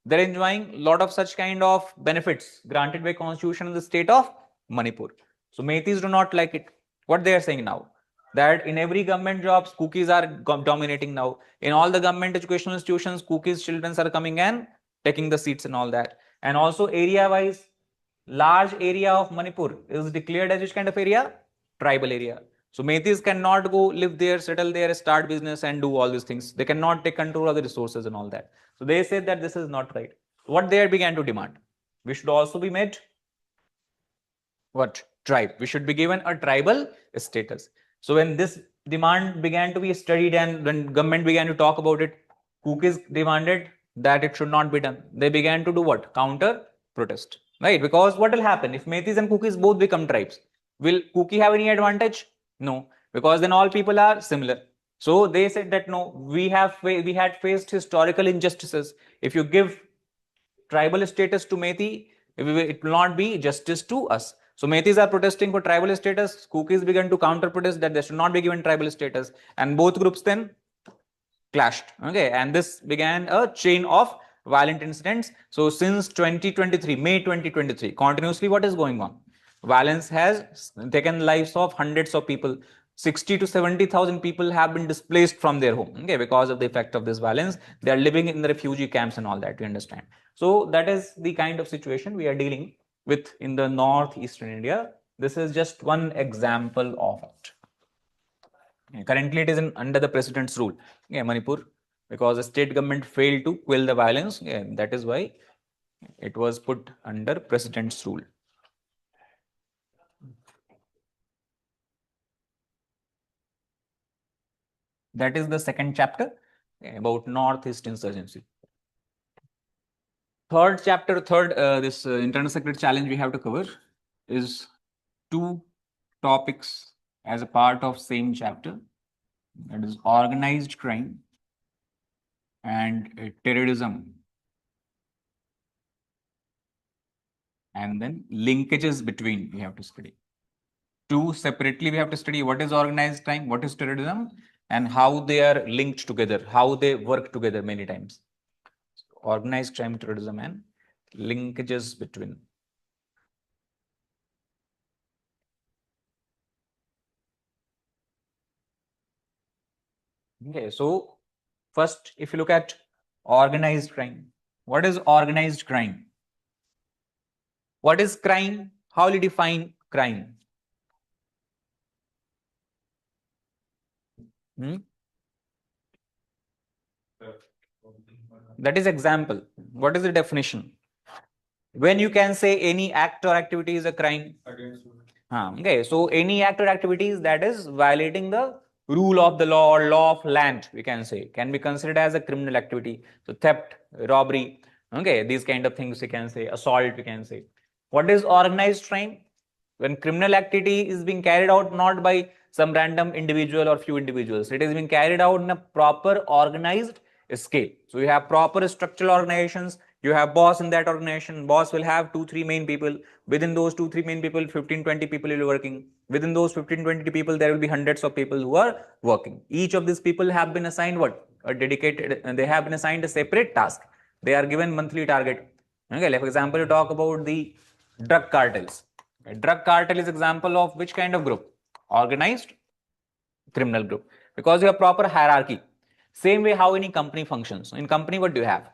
They're enjoying a lot of such kind of benefits granted by constitution in the state of Manipur. So Meiteis do not like it. What they are saying now? That in every government jobs, Kukis are dominating now. In all the government educational institutions, Kukis children are coming and taking the seats and all that. And also area wise, large area of Manipur is declared as which kind of area? Tribal area. So Meiteis cannot go live there, settle there, start business and do all these things. They cannot take control of the resources and all that. So they said that this is not right. What they began to demand? We should also be made what? Tribe. We should be given a tribal status. So when this demand began to be studied and when government began to talk about it, Kukis demanded that it should not be done. They began to do what? Counter protest. Right? Because what will happen if Meiteis and Kukis both become tribes? Will Kuki have any advantage? No, because then all people are similar. So they said that no, we had faced historical injustices. If you give tribal status to Meitei, it will not be justice to us. So Meiteis are protesting for tribal status. Kukis began to counter protest that they should not be given tribal status, and both groups then clashed. Okay, and this began a chain of violent incidents. So since 2023, May 2023, continuously what is going on? Violence has taken lives of hundreds of people. 60 to 70,000 people have been displaced from their home, okay, because of the effect of this violence. They are living in the refugee camps and all that, you understand. So that is the kind of situation we are dealing with in the northeastern India. This is just one example of it. Currently, it is under the president's rule, Manipur, because the state government failed to quell the violence. That is why it was put under president's rule. That is the second chapter about Northeast insurgency. Third chapter, this internal secret challenge we have to cover is two topics as a part of same chapter. That is organized crime and terrorism. And then linkages between we have to study. Two separately we have to study what is organized crime, what is terrorism, and how they are linked together, how they work together many times. Organized crime, terrorism, and linkages between. Okay, so first, if you look at organized crime, what is organized crime? What is crime? How will you define crime? That is example. What is the definition? When you can say any act or activity is a crime. Okay, so any act or activities that is violating the rule of the law or law of land, we can say, can be considered as a criminal activity. So theft, robbery, okay, these kind of things we can say, assault we can say. What is organized crime? When criminal activity is being carried out not by some random individual or few individuals, it is being carried out in a proper organized scale. So you have proper structural organizations, you have boss in that organization, boss will have 2-3 main people. Within those 2-3 main people, 15-20 people will be working. Within those 15-20 people, there will be hundreds of people who are working. Each of these people have been assigned what? A dedicated, they have been assigned a separate task. They are given monthly target. Okay, like for example, you talk about the drug cartels. A drug cartel is example of which kind of group? Organized criminal group. Because you have proper hierarchy. Same way how any company functions. In company, what do you have?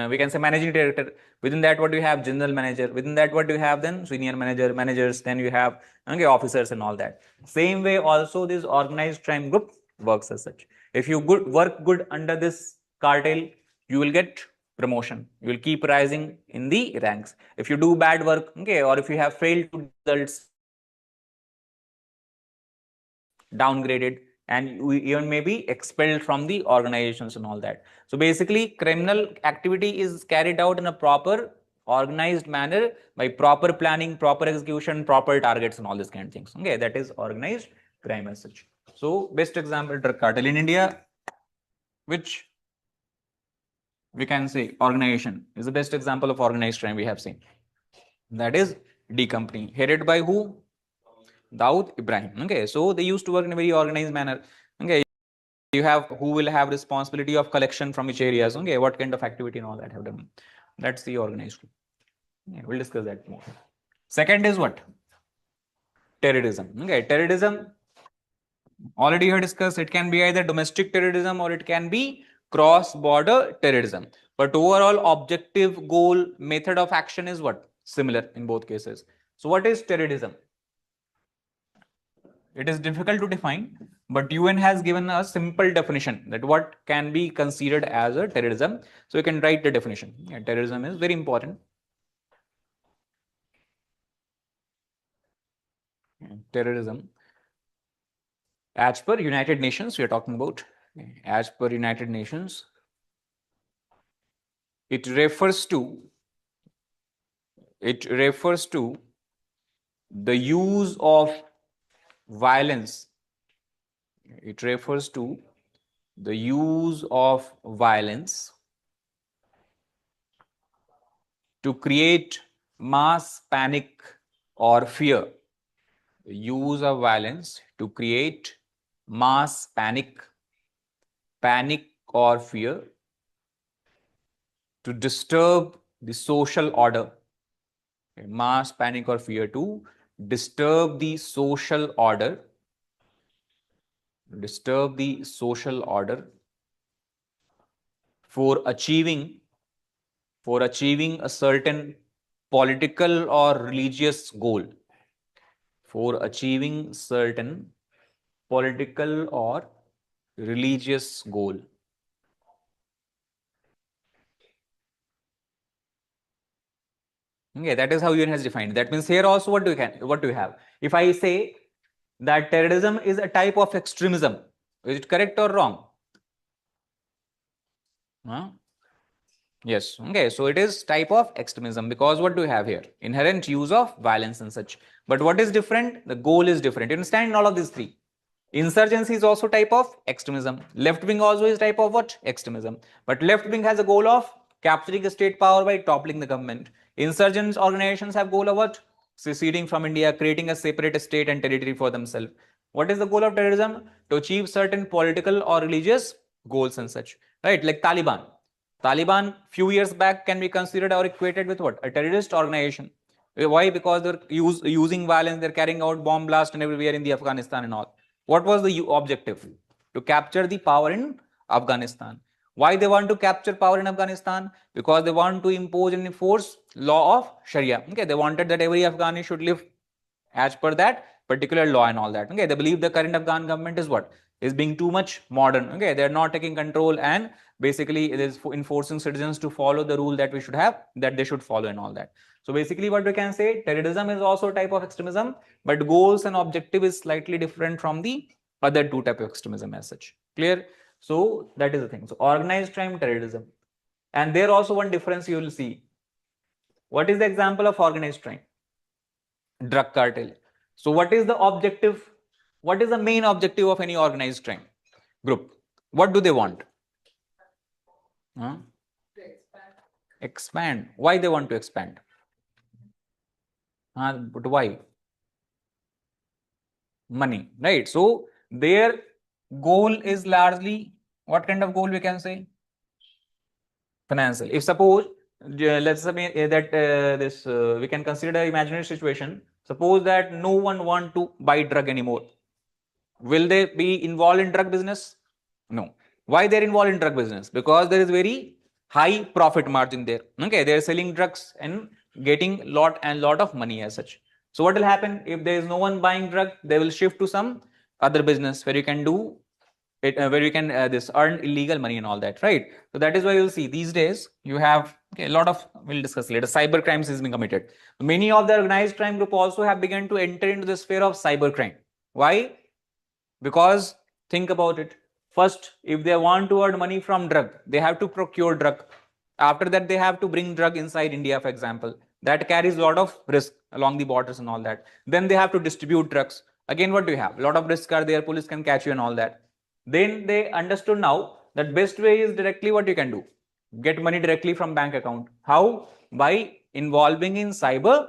We can say managing director. Within that, what do you have? General manager. Within that, what do you have then? Senior manager, managers. Then you have officers and all that. Same way also this organized crime group works as such. If you work good under this cartel, you will get promotion. You will keep rising in the ranks. If you do bad work, or if you have failed to results, downgraded, and you even may be expelled from the organizations and all that. So basically, criminal activity is carried out in a proper organized manner by proper planning, proper execution, proper targets, and all these kind of things. Okay, that is organized crime as such. So best example, drug cartel in India, which we can say organization is the best example of organized crime we have seen. That is D Company, headed by who? Daud Ibrahim. Okay, so they used to work in a very organized manner. Okay, you have who will have responsibility of collection from which areas. Okay, what kind of activity and all that have done. That's the organized. Yeah, we'll discuss that more. Second is what? Terrorism. Okay, terrorism. Already you have discussed. It can be either domestic terrorism or it can be cross-border terrorism. But overall objective, goal, method of action is what? Similar in both cases. So what is terrorism? It is difficult to define, but UN has given a simple definition that what can be considered as a terrorism. So you can write the definition. Yeah, terrorism is very important. Terrorism, as per United Nations, we are talking about. As per United Nations, it refers to the use of violence. It refers to the use of violence to create mass panic or fear. The use of violence to create mass panic or fear, to disturb the social order. Mass panic or fear to disturb the social order disturb the social order for achieving a certain political or religious goal. For achieving certain political or religious goal. Okay, that is how UN has defined. That means here also what do you have? If I say that terrorism is a type of extremism, is it correct or wrong? Huh? Yes. Okay. So it is type of extremism because what do we have here? Inherent use of violence and such. But what is different? The goal is different. You understand all of these three? Insurgency is also type of extremism. Left wing also is type of what? Extremism. But left wing has a goal of capturing a state power by toppling the government. Insurgents organizations have goal of what? Seceding from India, creating a separate state and territory for themselves. What is the goal of terrorism? To achieve certain political or religious goals and such. Right? Like Taliban. Taliban few years back can be considered or equated with what? A terrorist organization. Why? Because they're using violence, they're carrying out bomb blast and everywhere in the Afghanistan and all. What was the objective? To capture the power in Afghanistan. Why they want to capture power in Afghanistan? Because they want to impose and enforce law of Sharia. Okay, they wanted that every Afghani should live as per that particular law and all that. Okay, they believe the current Afghan government is what? Is being too much modern. Okay, they're not taking control and basically it is enforcing citizens to follow the rule that we should have, that they should follow and all that. So basically what we can say, terrorism is also a type of extremism, but goals and objective is slightly different from the other two type of extremism as such. Clear? So that is the thing. So organized crime, terrorism. And there also one difference you will see. What is the example of organized crime? Drug cartel. So what is the objective? What is the main objective of any organized crime group? What do they want? Huh? Expand. Why they want to expand? But why? Money, right? So their goal is largely what kind of goal we can say? Financial. If suppose let's say that this we can consider imaginary situation. Suppose that no one want to buy drug anymore. Will they be involved in drug business? No. Why they're involved in drug business? Because there is very high profit margin there. Okay, they're selling drugs and getting lot of money as such. So what will happen if there is no one buying drug? They will shift to some other business where you can do it, where you can this earn illegal money and all that, right? So that is why you'll see these days you have a lot of, we'll discuss later, cyber crimes is being committed. Many of the organized crime group also have begun to enter into the sphere of cyber crime. Why? Because think about it. First, if they want to earn money from drug, they have to procure drug. After that, they have to bring drug inside India, for example. That carries a lot of risk along the borders and all that. Then they have to distribute drugs. Again, what do you have? A lot of risks are there. Police can catch you and all that. Then they understood now that best way is directly what you can do. Get money directly from bank account. How? By involving in cyber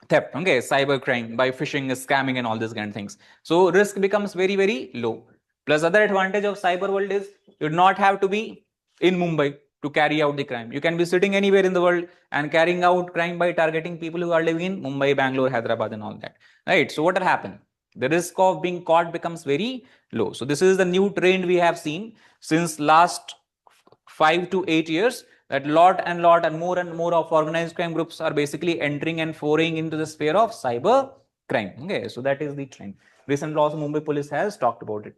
theft, okay, cyber crime, by phishing, scamming and all these kind of things. So risk becomes very low. Plus other advantage of cyber world is you do not have to be in Mumbai to carry out the crime. You can be sitting anywhere in the world and carrying out crime by targeting people who are living in Mumbai, Bangalore, Hyderabad and all that, right? So what will happen? The risk of being caught becomes very low. So this is the new trend we have seen since last 5 to 8 years, that lot and more of organized crime groups are basically entering and foraying into the sphere of cyber crime. Okay, so that is the trend. Recently also Mumbai police has talked about it.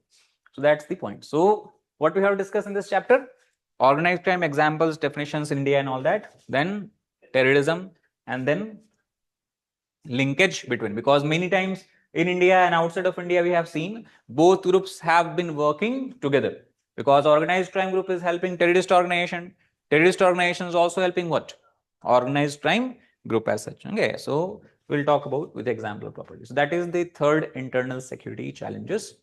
So that's the point. So what we have discussed in this chapter: organized crime examples, definitions in India and all that, then terrorism, and then linkage between, because many times in India and outside of India we have seen both groups have been working together, because organized crime group is helping terrorist organization, terrorist organization is also helping what? Organized crime group as such. Okay, so we'll talk about with example properties. So that is the third internal security challenges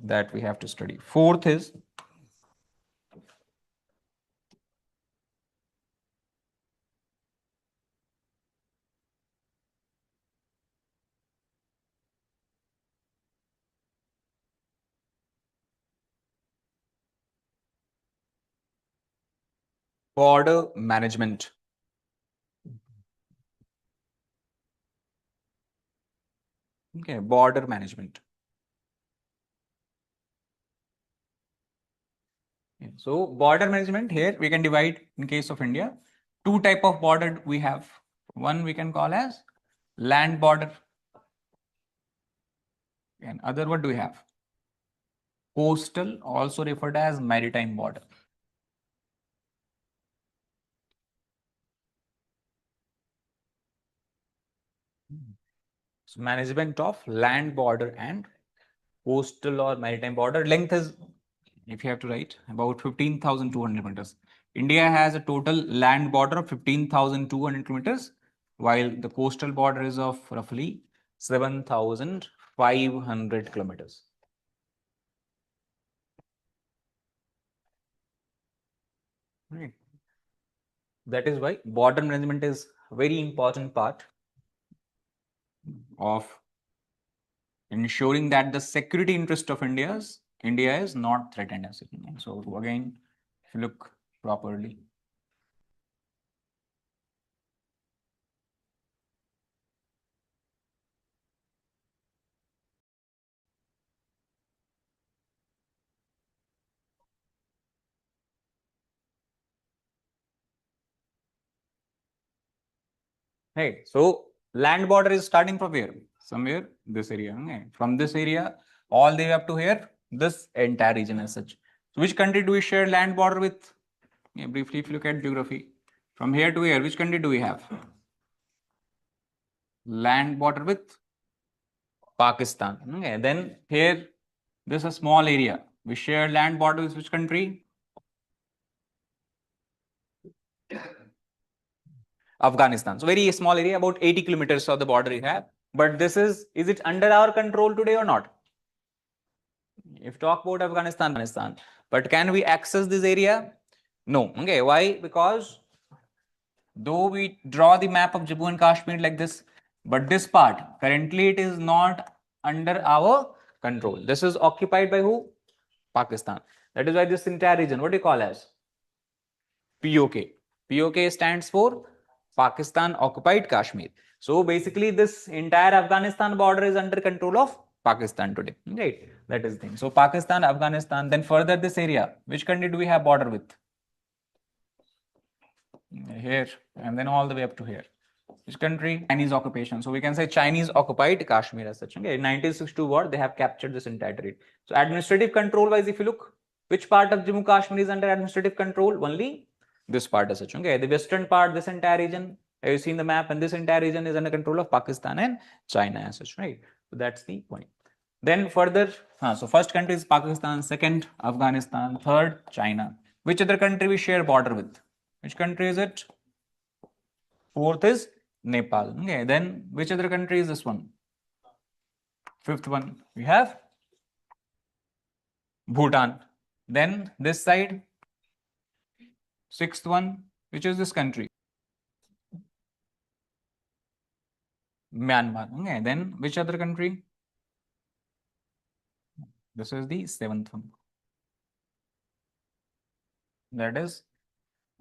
that we have to study. Fourth is border management. Okay, border management. So border management here we can divide in case of India. Two type of border we have. One we can call as land border. And other what do we have? Coastal, also referred as maritime border. So management of land border and coastal or maritime border length is, if you have to write, about 15,200 meters. India has a total land border of 15,200 kilometers, while the coastal border is of roughly 7,500 kilometers. Right. That is why border management is a very important part of ensuring that the security interest of India is not threatened. So again, if you look properly. Hey, so land border is starting from where? Somewhere this area. Okay. From this area, all the way up to here, this entire region as such. So which country do we share land border with? Yeah, briefly, if you look at geography, from here to here, which country do we have? Land border with Pakistan. Okay. Then here, this is a small area. We share land border with which country? Afghanistan. So very small area, about 80 kilometers of the border you have. But this is it under our control today or not? If talk about Afghanistan, but can we access this area? No. Okay, why? Because though we draw the map of Jammu and Kashmir like this, but this part currently it is not under our control. This is occupied by who? Pakistan. That is why this entire region, what do you call as? POK. POK stands for Pakistan occupied Kashmir. So basically this entire Afghanistan border is under control of Pakistan today. Right? That is the thing. So Pakistan, Afghanistan, then further this area, which country do we have border with? Here, and then all the way up to here. Which country? Chinese occupation. So we can say Chinese occupied Kashmir as such. Okay, in 1962 war, they have captured this entire territory. So administrative control wise, if you look, which part of Jammu Kashmir is under administrative control? Only this part as such. Okay, the western part, this entire region, have you seen the map? And this entire region is under control of Pakistan and China as such, right? So that's the point. Then further, so first country is Pakistan, second Afghanistan, third China. Which other country we share border with? Which country is it? Fourth is Nepal. Okay, then which other country is this one? Fifth one, we have Bhutan. Then this side, sixth one, which is this country? Myanmar. Okay, then which other country? This is the seventh one. That is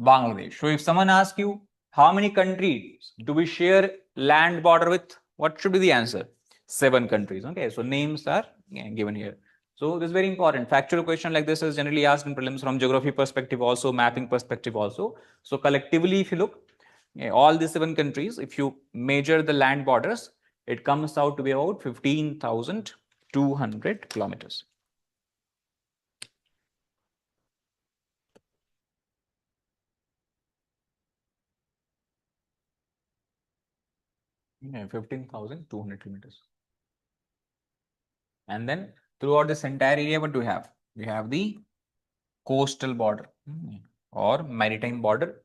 Bangladesh. So if someone asks you, how many countries do we share land border with? What should be the answer? 7 countries. Okay, so names are given here. So this is very important. Factual question like this is generally asked in prelims from geography perspective also, mapping perspective also. So collectively, if you look, all the 7 countries, if you measure the land borders, it comes out to be about 15,200 kilometers. Yeah, 15,200 kilometers. And then throughout this entire area, what do we have? We have the coastal border or maritime border.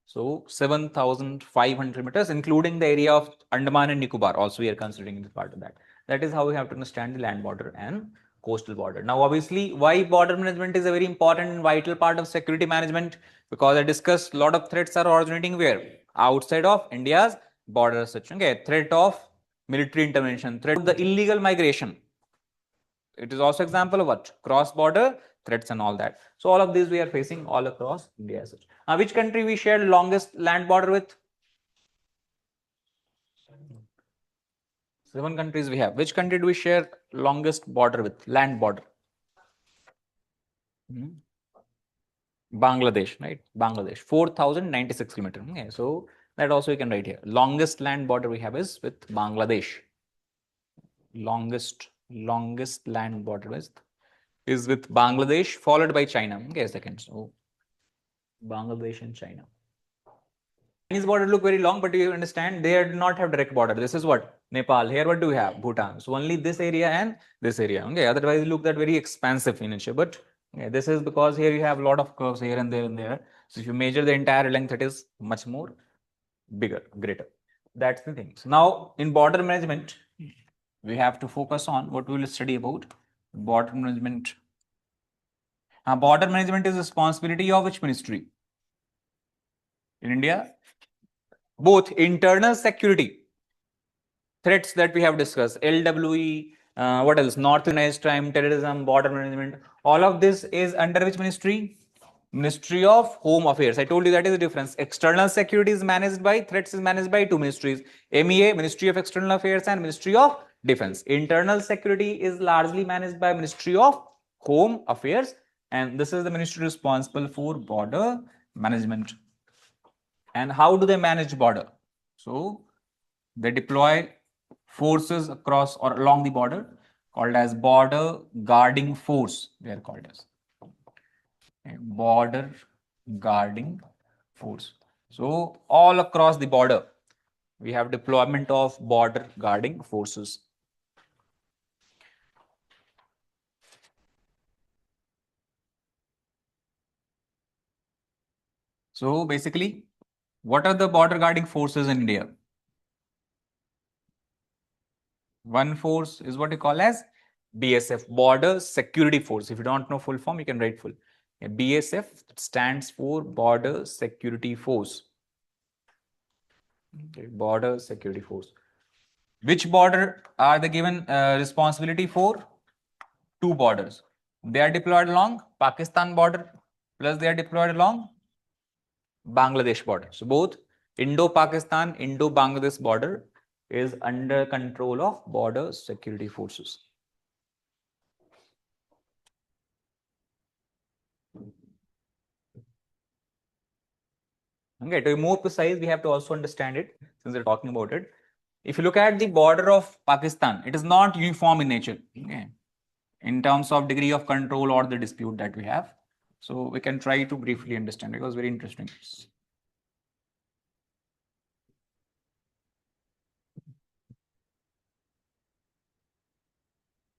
So 7,500 meters, including the area of Andaman and Nicobar. Also, we are considering this part of that. That is how we have to understand the land border and coastal border. Now, obviously, why border management is a very important and vital part of security management? Because I discussed a lot of threats are originating where? Outside of India's border such. Okay, threat of military intervention, threat of the illegal migration. It is also example of what? Cross-border threats and all that. So all of these we are facing all across India as such. Which country we share longest land border with? 7 countries we have. Which country do we share longest border with? Land border. Bangladesh, right? Bangladesh, 4,096 kilometers. Okay, so that also you can write here. Longest land border we have is with Bangladesh. Longest land border is with Bangladesh, followed by China. Okay, a second. So Bangladesh and China. Chinese border look very long, but you understand they do not have direct border. This is what? Nepal. Here what do we have? Bhutan. So only this area and this area. Okay, otherwise it look that very expansive in nature. But okay, this is because here you have a lot of curves here and there and there. So if you measure the entire length, it is much more bigger, greater. That's the thing. So now in border management, we have to focus on what we will study about border management. Border management is responsibility of which ministry? In India, both internal security threats that we have discussed, LWE, what else? North Organized Crime, terrorism, border management. All of this is under which ministry? Ministry of Home Affairs. I told you that is the difference. External security is managed by, threats is managed by two ministries. MEA, Ministry of External Affairs, and Ministry of Defense. Internal security is largely managed by Ministry of Home Affairs, and this is the ministry responsible for border management. And how do they manage border? So they deploy forces across or along the border called as border guarding force. They are called as border guarding force. So all across the border, we have deployment of border guarding forces. So basically, what are the border guarding forces in India? One force is what you call as BSF, Border Security Force. If you don't know full form, you can write full. BSF stands for Border Security Force. Okay, Border Security Force. Which border are they given responsibility for? Two borders. They are deployed along Pakistan border, plus they are deployed along Bangladesh border. So both Indo-Pakistan, Indo-Bangladesh border is under control of border security forces. Okay, to be more precise, we have to also understand it since we're talking about it. If you look at the border of Pakistan, it is not uniform in nature, okay, in terms of degree of control or the dispute that we have. So we can try to briefly understand. It was very interesting.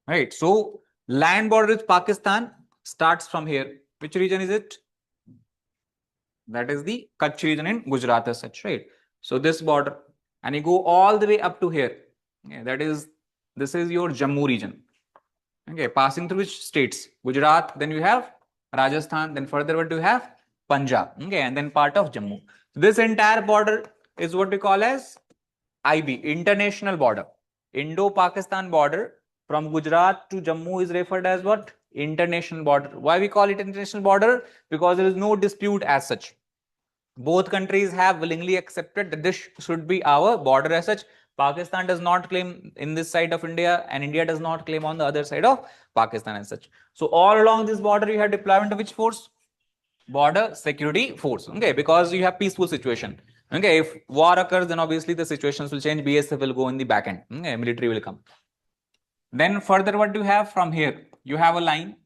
Right. So land border with Pakistan starts from here. Which region is it? That is the Kutch region in Gujarat as such, right? So this border, and you go all the way up to here. Okay, this is your Jammu region. Okay, passing through which states? Gujarat, then you have Rajasthan, then further what do you have? Punjab. Okay, and then part of Jammu. So this entire border is what we call as IB, international border. Indo-Pakistan border from Gujarat to Jammu is referred as what? International border. Why we call it international border? Because there is no dispute as such. Both countries have willingly accepted that this should be our border as such. Pakistan does not claim in this side of India, and India does not claim on the other side of Pakistan as such. So all along this border, you have deployment of which force? Border security force. Okay, because you have peaceful situation. Okay, if war occurs, then obviously the situations will change. BSF will go in the back end. Okay, military will come. Then further, what do you have from here? You have a line.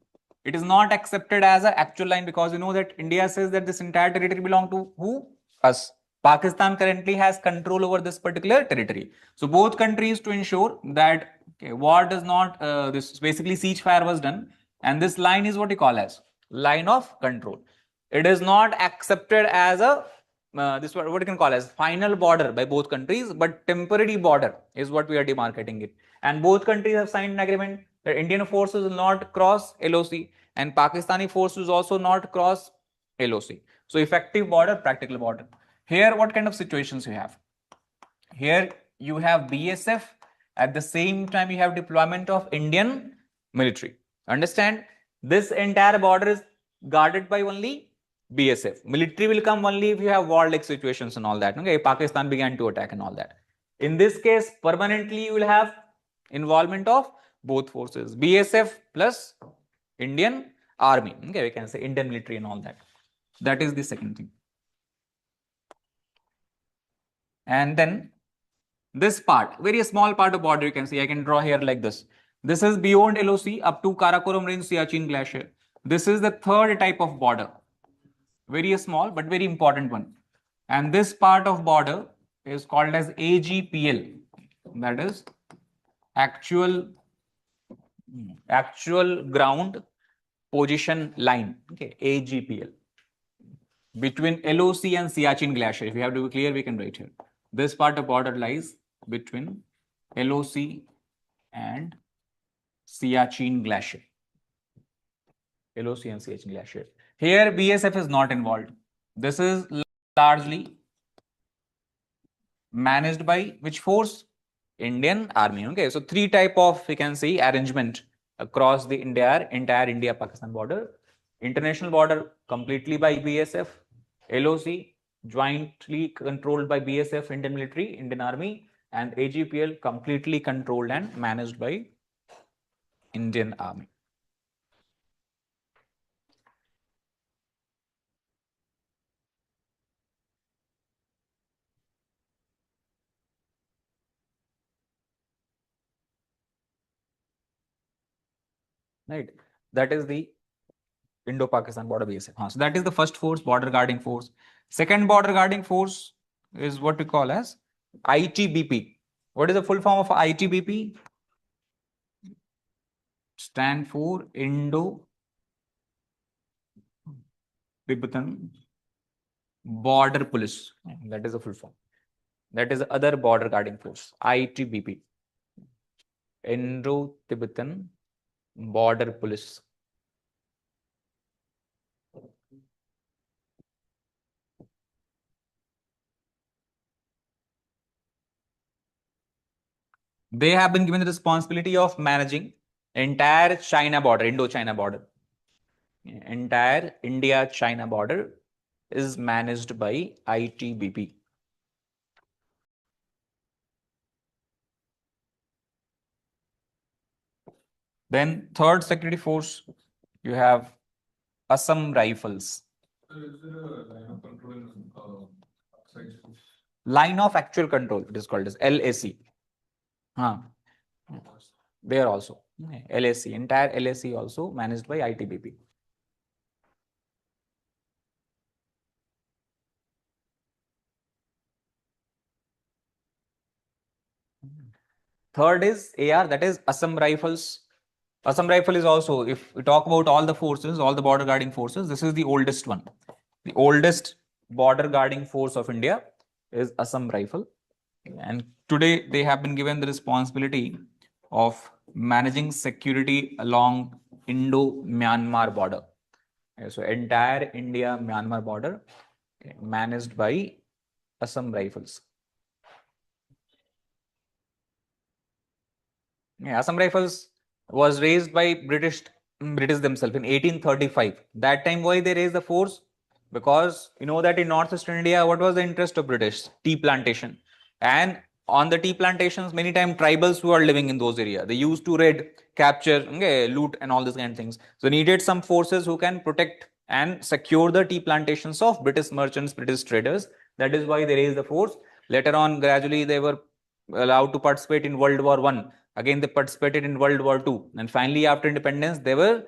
It is not accepted as an actual line because you know that India says that this entire territory belongs to who? Us. Pakistan currently has control over this particular territory. So both countries, to ensure that war does not, this basically siege fire was done, and this line is what you call as line of control. It is not accepted as a this what you can call as final border by both countries, but temporary border is what we are demarcating it. And both countries have signed an agreement that Indian forces will not cross LOC and Pakistani forces also not cross LOC. So effective border, practical border. Here, what kind of situations you have? Here you have BSF. At the same time, you have deployment of Indian military. Understand? This entire border is guarded by only BSF. Military will come only if you have war-like situations and all that. Okay, Pakistan began to attack and all that. In this case, permanently you will have involvement of both forces, BSF plus Indian army. Okay, we can say Indian military and all that. That is the second thing. And then this part, very small part of border, you can see, I can draw here like this. This is beyond LOC up to Karakoram Range, Siachen Glacier. This is the third type of border. Very small, but very important one. And this part of border is called as AGPL. That is actual ground position line. Okay, AGPL. Between LOC and Siachen Glacier. If you have to be clear, we can write here. This part of border lies between LOC and Siachen Glacier. LOC and Siachen Glacier. Here, BSF is not involved. This is largely managed by which force? Indian Army. Okay, so three type of, we can say, arrangement across the entire India-Pakistan border. International border completely by BSF. LOC jointly controlled by BSF, Indian military, Indian Army, and AGPL completely controlled and managed by Indian Army. Right, that is the Indo-Pakistan border BSF. So that is the first force, border guarding force. Second border guarding force is what we call as ITBP. What is the full form of ITBP? Stand for Indo-Tibetan Border Police. That is the full form. That is the other border guarding force, ITBP. Indo-Tibetan Border Police. They have been given the responsibility of managing entire China border, Indo-China border. Entire India-China border is managed by ITBP. Then third security force, you have Assam Rifles. Is there a line of control in line of actual control, it is called as LAC. There also LAC, entire LAC also managed by ITBP. Third is AR, that is Assam Rifles. Assam Rifle is also, if we talk about all the forces, all the border guarding forces, this is the oldest one. The oldest border guarding force of India is Assam Rifle. And today they have been given the responsibility of managing security along Indo-Myanmar border. So entire India-Myanmar border managed by Assam Rifles. Assam Rifles was raised by British themselves in 1835. That time, why they raised the force? Because you know that in northeastern India, what was the interest of British? Tea plantation. And on the tea plantations, many times tribals who are living in those areas, they used to raid, capture, loot and all these kind of things. So needed some forces who can protect and secure the tea plantations of British merchants, British traders. That is why they raised the force. Later on, gradually they were allowed to participate in World War I. Again, they participated in World War II. And finally, after independence, they were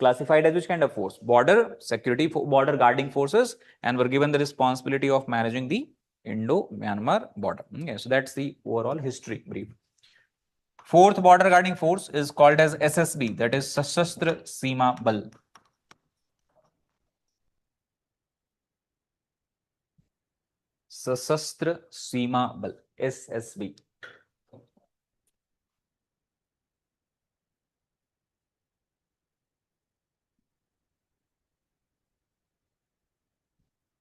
classified as which kind of force? Border security, border guarding forces, and were given the responsibility of managing the Indo-Myanmar border. Okay, so that's the overall history brief. Fourth border guarding force is called as SSB, that is Sashastra Seema Bal. Sashastra Seema Bal, SSB.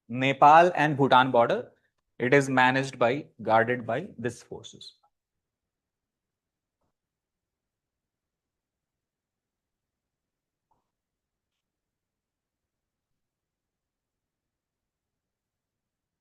Nepal and Bhutan border, it is managed by, guarded by these forces.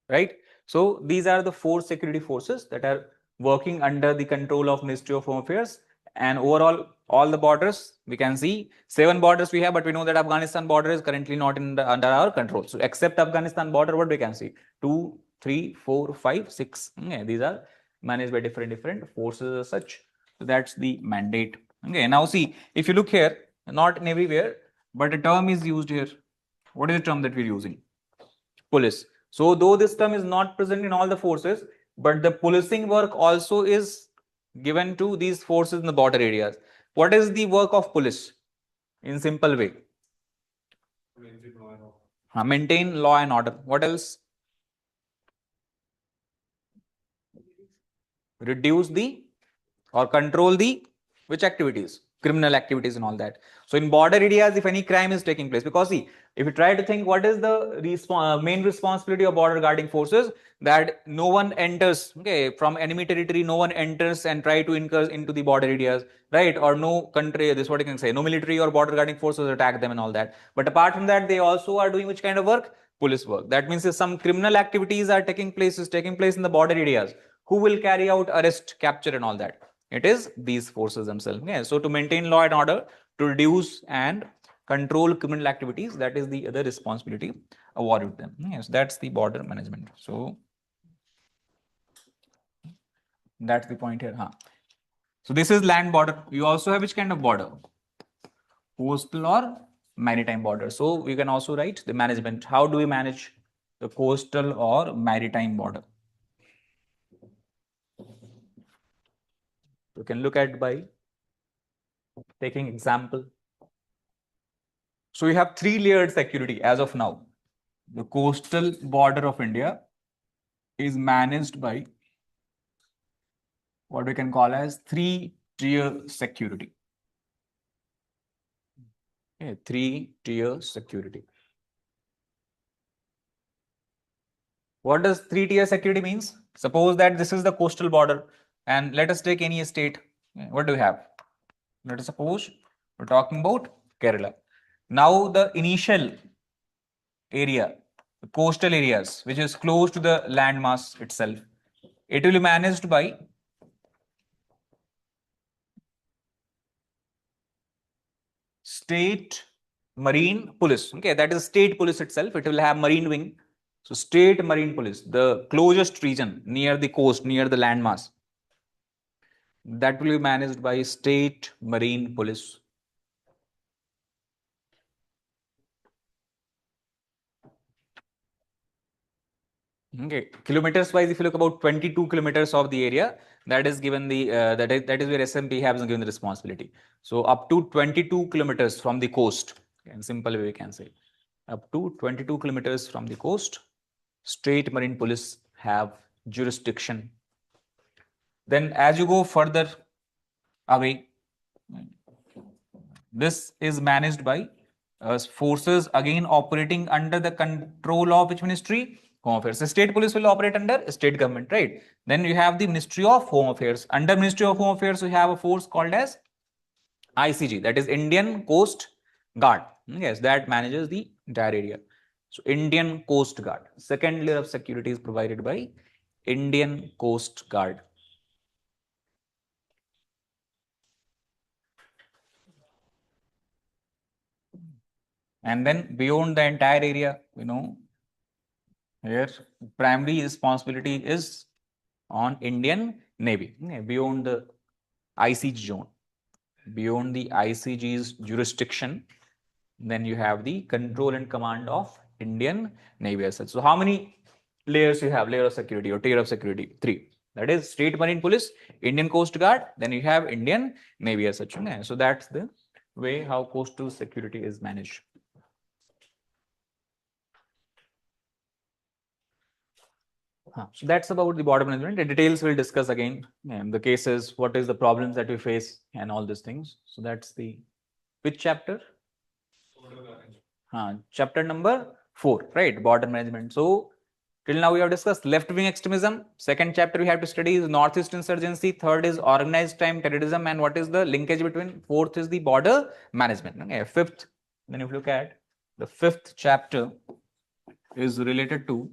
Right? So these are the four security forces that are working under the control of Ministry of Home Affairs And overall, all the borders, we can see 7 borders we have, but we know that Afghanistan border is currently not under our control. So except Afghanistan border, what we can see? 2, 3, 4, 5, 6. Okay, these are managed by different forces as such. So that's the mandate. Okay, now see, if you look here, not in everywhere, but a term is used here. What is the term that we're using? Police. So though this term is not present in all the forces, but the policing work also is given to these forces in the border areas. What is the work of police in simple way? Maintain law and order. What else? Reduce the or control the which activities? Criminal activities and all that. So in border areas, if any crime is taking place, because see, if you try to think what is the main responsibility of border guarding forces, that no one enters, okay, from enemy territory, no one enters and try to incur into the border areas, right? Or no country, this is what you can say, no military or border guarding forces attack them and all that. But apart from that, they also are doing which kind of work? Police work. That means if some criminal activities are taking place in the border areas, who will carry out arrest, capture and all that? It is these forces themselves. Yeah. So to maintain law and order, to reduce and control criminal activities, that is the other responsibility awarded them. Yes, that's the border management. So that's the point here. So this is land border. You also have which kind of border? Coastal or maritime border. So we can also write the management. How do we manage the coastal or maritime border? You can look at by taking example. So we have 3-layered security as of now. The coastal border of India is managed by what we can call as 3-tier security. Okay, 3-tier security. What does 3-tier security means? Suppose that this is the coastal border and let us take any state. What do we have? Let us suppose we're talking about Kerala. Now the initial area, the coastal areas, which is close to the landmass itself, it will be managed by state marine police. Okay, that is state police itself. It will have marine wing. So state marine police, the closest region near the coast, near the landmass, that will be managed by state marine police. Okay, kilometers wise, if you look about 22 kilometers of the area, that is given the that is where SMP has given the responsibility. So up to 22 kilometers from the coast, in simple way we can say, up to 22 kilometers from the coast, state marine police have jurisdiction. Then as you go further away, this is managed by forces again operating under the control of which ministry? Home Affairs. The state police will operate under state government, right? Then you have the Ministry of Home Affairs. Under Ministry of Home Affairs, we have a force called as ICG, that is Indian Coast Guard. Yes, that manages the entire area. So Indian Coast Guard. Second layer of security is provided by Indian Coast Guard. And then beyond the entire area, here primary responsibility is on Indian Navy. Beyond the ICG zone, beyond the ICG's jurisdiction, then you have the control and command of Indian Navy as such. So how many layers you have? Layer of security or tier of security? 3. That is State Marine Police, Indian Coast Guard, then you have Indian Navy as such. So that's the way how coastal security is managed. So that's about the border management. The details we'll discuss again, and the cases, what is the problems that we face, and all these things. So that's the which chapter? Chapter number 4, right? Border management. So till now we have discussed left-wing extremism. Second chapter we have to study is northeast insurgency. Third is organized crime, terrorism, and what is the linkage between. Fourth is the border management. Okay. Fifth, then if you look at the 5th chapter is related to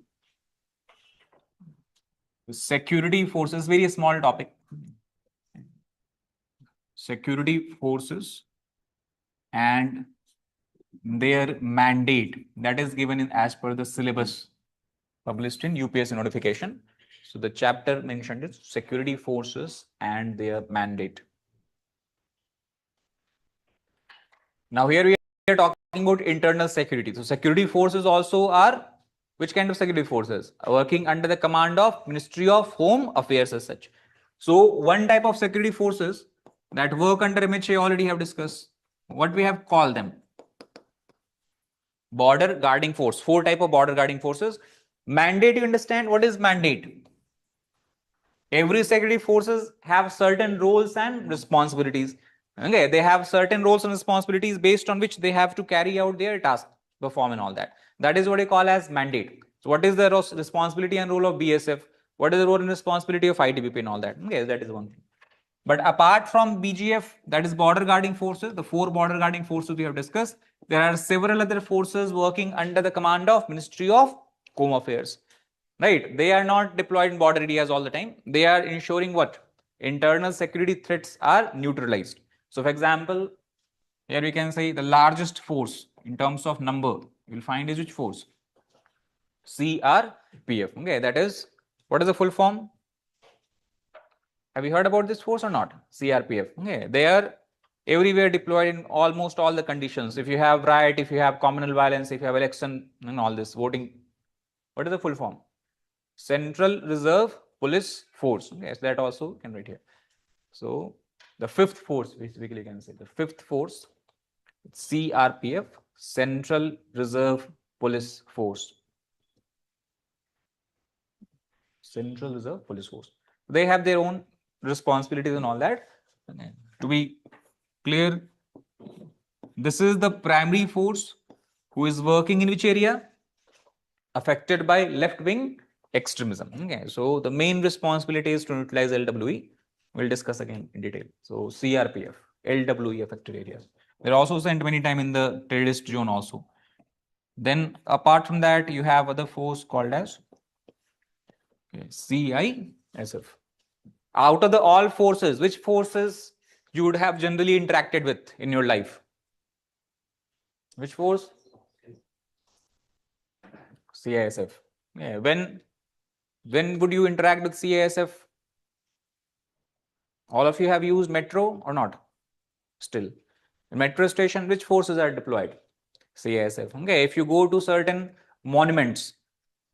security forces, very small topic. security forces and their mandate that is given in as per the syllabus published in UPSC notification. So the chapter mentioned is security forces and their mandate. Now here we are talking about internal security. So security forces also are which kind of security forces? Working under the command of Ministry of Home Affairs as such. So one type of security forces that work under MHA already have discussed. What we have called them? Border guarding force. Four type of border guarding forces. Mandate, you understand what is mandate? Every security forces have certain roles and responsibilities. Okay, they have certain roles and responsibilities based on which they have to carry out their task, perform and all that. That is what I call as mandate. So what is the responsibility and role of BSF? What is the role and responsibility of ITBP and all that? Okay, that is one thing. But apart from BGF, that is border guarding forces, the four border guarding forces we have discussed, there are several other forces working under the command of Ministry of Home Affairs. Right? They are not deployed in border areas all the time. They are ensuring what? Internal security threats are neutralized. So, for example, here we can say the largest force in terms of number you will find is which force? CRPF. Okay, that is what is the full form? Have you heard about this force or not? CRPF. Okay, they are everywhere deployed in almost all the conditions. If you have riot, if you have communal violence, if you have election and all this voting, what is the full form? Central Reserve Police Force. Yes, that also can write here. So the fifth force, basically you can say the fifth force, CRPF, Central Reserve Police Force. Central Reserve Police Force. They have their own responsibilities and all that. To be clear, this is the primary force who is working in which area? Affected by left-wing extremism. Okay, so the main responsibility is to utilize LWE. We'll discuss again in detail. So CRPF, LWE affected areas. They're also sent many times in the terrorist zone also. Then apart from that, you have other force called as CISF. Out of the all forces, which forces you would have generally interacted with in your life? Which force? CISF. Yeah. When would you interact with CISF? All of you have used metro or not? Still. In metro station, which forces are deployed? CISF. Okay, if you go to certain monuments,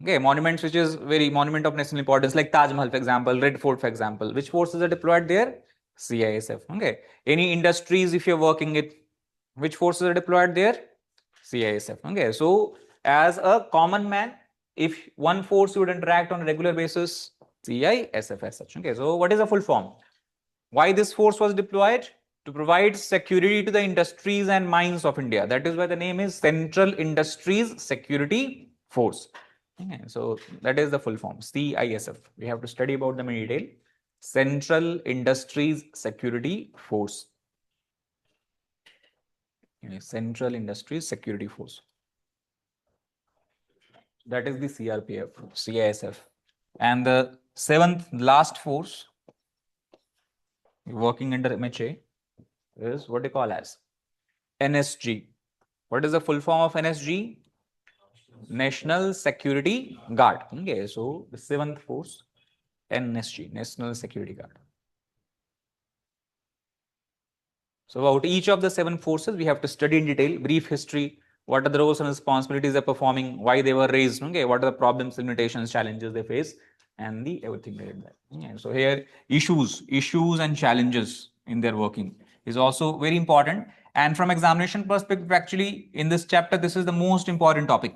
okay, monuments which is very monument of national importance, like Taj Mahal, for example, Red Fort, for example, which forces are deployed there? CISF. Okay. Any industries, if you're working it, which forces are deployed there? CISF. Okay. So, as a common man, if one force would interact on a regular basis, CISF as such. Okay. So, what is the full form? Why this force was deployed? To provide security to the industries and mines of India. That is why the name is Central Industries Security Force. Okay, so that is the full form, CISF. We have to study about them in detail. Central Industries Security Force. Okay, Central Industries Security Force. That is the CRPF, CISF. And the seventh last force working under MHA is what they call as NSG. What is the full form of NSG? National Security Guard. Okay, so the seventh force, NSG, National Security Guard. So about each of the seven forces, we have to study in detail, brief history, what are the roles and responsibilities they're performing, why they were raised, okay, what are the problems, limitations, challenges they face, and the everything related to that. Okay, so here issues and challenges in their working is also very important. And from examination perspective, actually, in this chapter, this is the most important topic.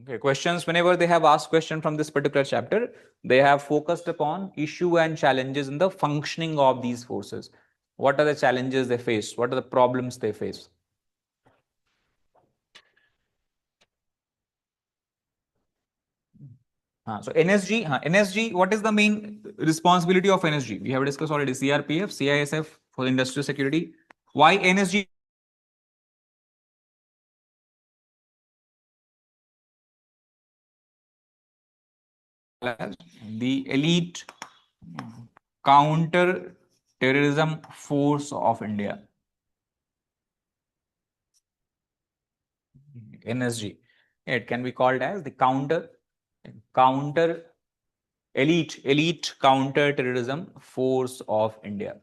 Okay, questions, whenever they have asked question from this particular chapter, they have focused upon issue and challenges in the functioning of these forces. What are the challenges they face? What are the problems they face? So NSG, what is the main responsibility of NSG? We have discussed already CRPF, CISF for industrial security. Why NSG? The elite counter terrorism force of India. NSG. It can be called as the counter elite counter terrorism force of India.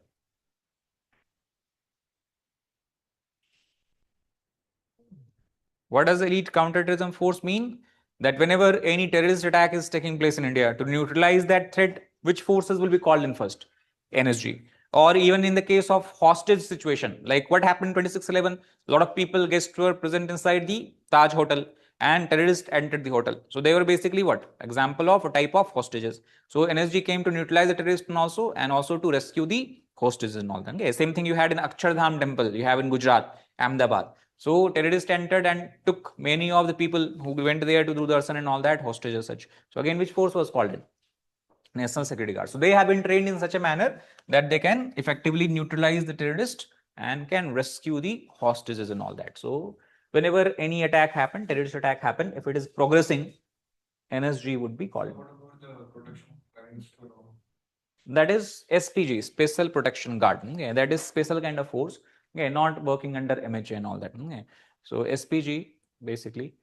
What does elite counterterrorism force mean? That whenever any terrorist attack is taking place in India, to neutralize that threat, which forces will be called in first? NSG. Or even in the case of hostage situation, like what happened in 26/11, a lot of people, guests were present inside the Taj Hotel and terrorists entered the hotel. So they were basically what? Example of a type of hostages. So NSG came to neutralize the terrorists and also to rescue the hostages and all that. Okay. Same thing you had in Akshardham temple, you have in Gujarat, Ahmedabad. So terrorists entered and took many of the people who went there to do darshan and all that hostage as such. So again, which force was called in? National Security Guard. So they have been trained in such a manner that they can effectively neutralize the terrorist and can rescue the hostages and all that. So whenever any attack happen, terrorist attack happen, if it is progressing, NSG would be called. What about the protection against That is SPG, Special Protection Guard. Okay, that is special kind of force. Okay, not working under MHA and all that. Okay. So SPG basically,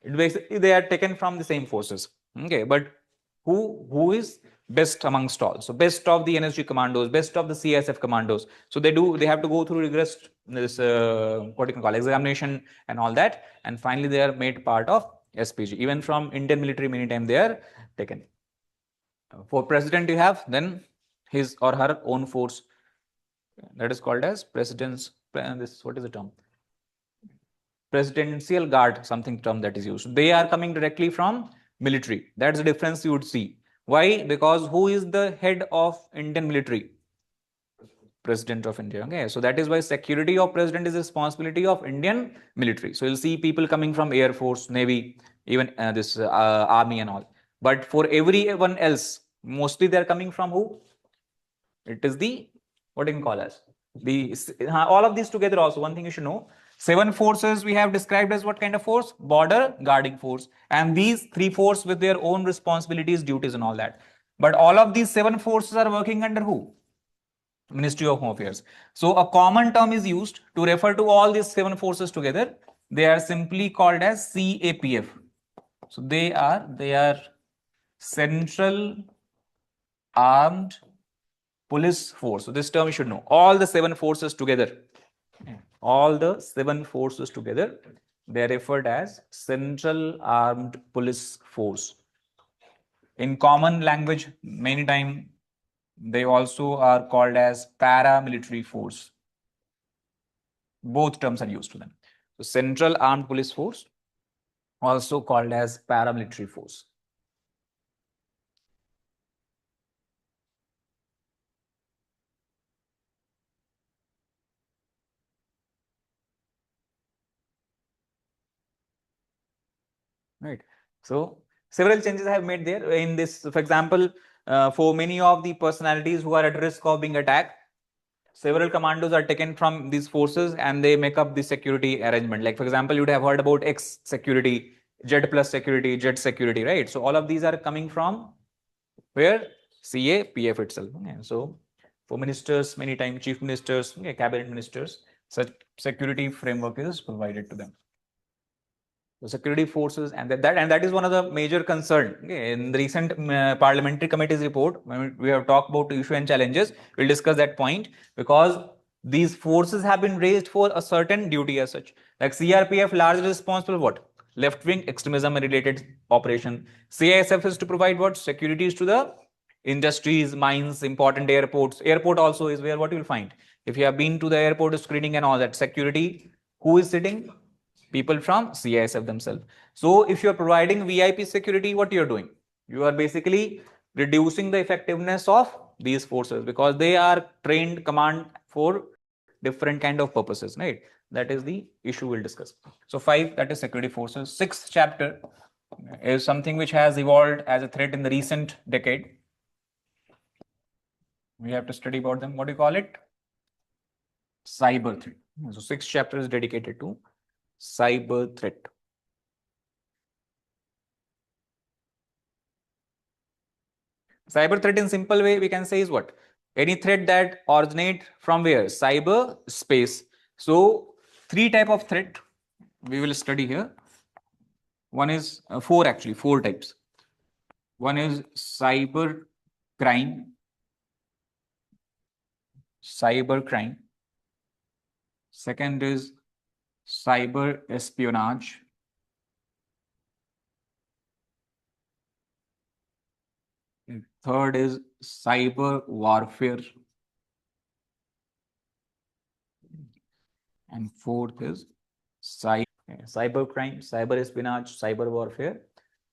they are taken from the same forces. Okay, but who is best amongst all? So best of the NSG commandos, best of the CSF commandos. So they have to go through rigorous this what you can call examination and all that, and finally they are made part of SPG. Even from Indian military, many times they are taken. For president, you have then his or her own force. That is called as president's. This what is the term? Presidential guard, something term that is used. They are coming directly from military. That's the difference you would see. Why? Because who is the head of Indian military? President of India. Okay, so that is why security of president is the responsibility of Indian military. So you'll see people coming from Air Force, Navy, even this army and all. But for everyone else, mostly they are coming from who? It is the what do you call as the all of these together. Also, one thing you should know: 7 forces we have described as what kind of force? Border guarding force, and these 3 forces with their own responsibilities, duties, and all that. But all of these 7 forces are working under who? Ministry of Home Affairs. So a common term is used to refer to all these 7 forces together. They are simply called as CAPF. So they are Central Armed Police Force. So this term you should know. All the 7 forces together. All the 7 forces together, they are referred as Central Armed Police Force. In common language, many times they also are called as paramilitary force. Both terms are used to them. So Central Armed Police Force, also called as paramilitary force. Right. So several changes I have made there in this. For example, for many of the personalities who are at risk of being attacked, several commandos are taken from these forces and they make up the security arrangement. Like for example, you would have heard about X security, Z plus security, Z security, right? So all of these are coming from where? CAPF itself. Okay. So for ministers, many times chief ministers, okay, cabinet ministers, such security framework is provided to them. The security forces, and that is one of the major concern. Okay. In the recent parliamentary committee's report, when we have talked about issue and challenges, we'll discuss that point, because these forces have been raised for a certain duty as such. Like CRPF largely responsible for what? Left-wing extremism and related operation. CISF is to provide what? Securities to the industries, mines, important airports. Airport also is where what you will find. If you have been to the airport screening and all that, security, who is sitting? People from CISF themselves. So if you are providing VIP security, what you are doing? You are basically reducing the effectiveness of these forces, because they are trained command for different kind of purposes, right? That is the issue we'll discuss. So 5, that is security forces. 6th chapter is something which has evolved as a threat in the recent decade. We have to study about them. What do you call it? Cyber threat. So 6th chapter is dedicated to cyber threat. Cyber threat in simple way we can say is what? Any threat that originate from where? Cyber space. So three type of threat we will study here. One is four actually, four types. One is cyber crime. Cyber crime. Second is cyber espionage. Third is cyber warfare. And fourth is cyber crime, cyber espionage, cyber warfare,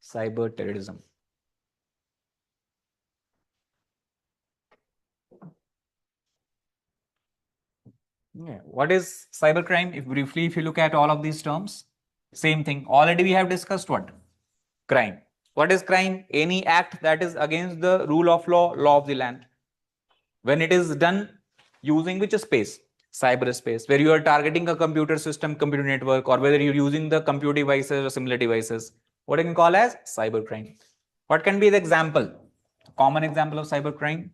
cyber terrorism. Yeah. What is cybercrime? If you look at all of these terms, same thing. Already we have discussed what? Crime. What is crime? Any act that is against the rule of law, law of the land. When it is done using which space? Cyberspace, where you are targeting a computer system, computer network, or whether you're using the computer devices or similar devices. What you can call as cybercrime. What can be the example? Common example of cybercrime?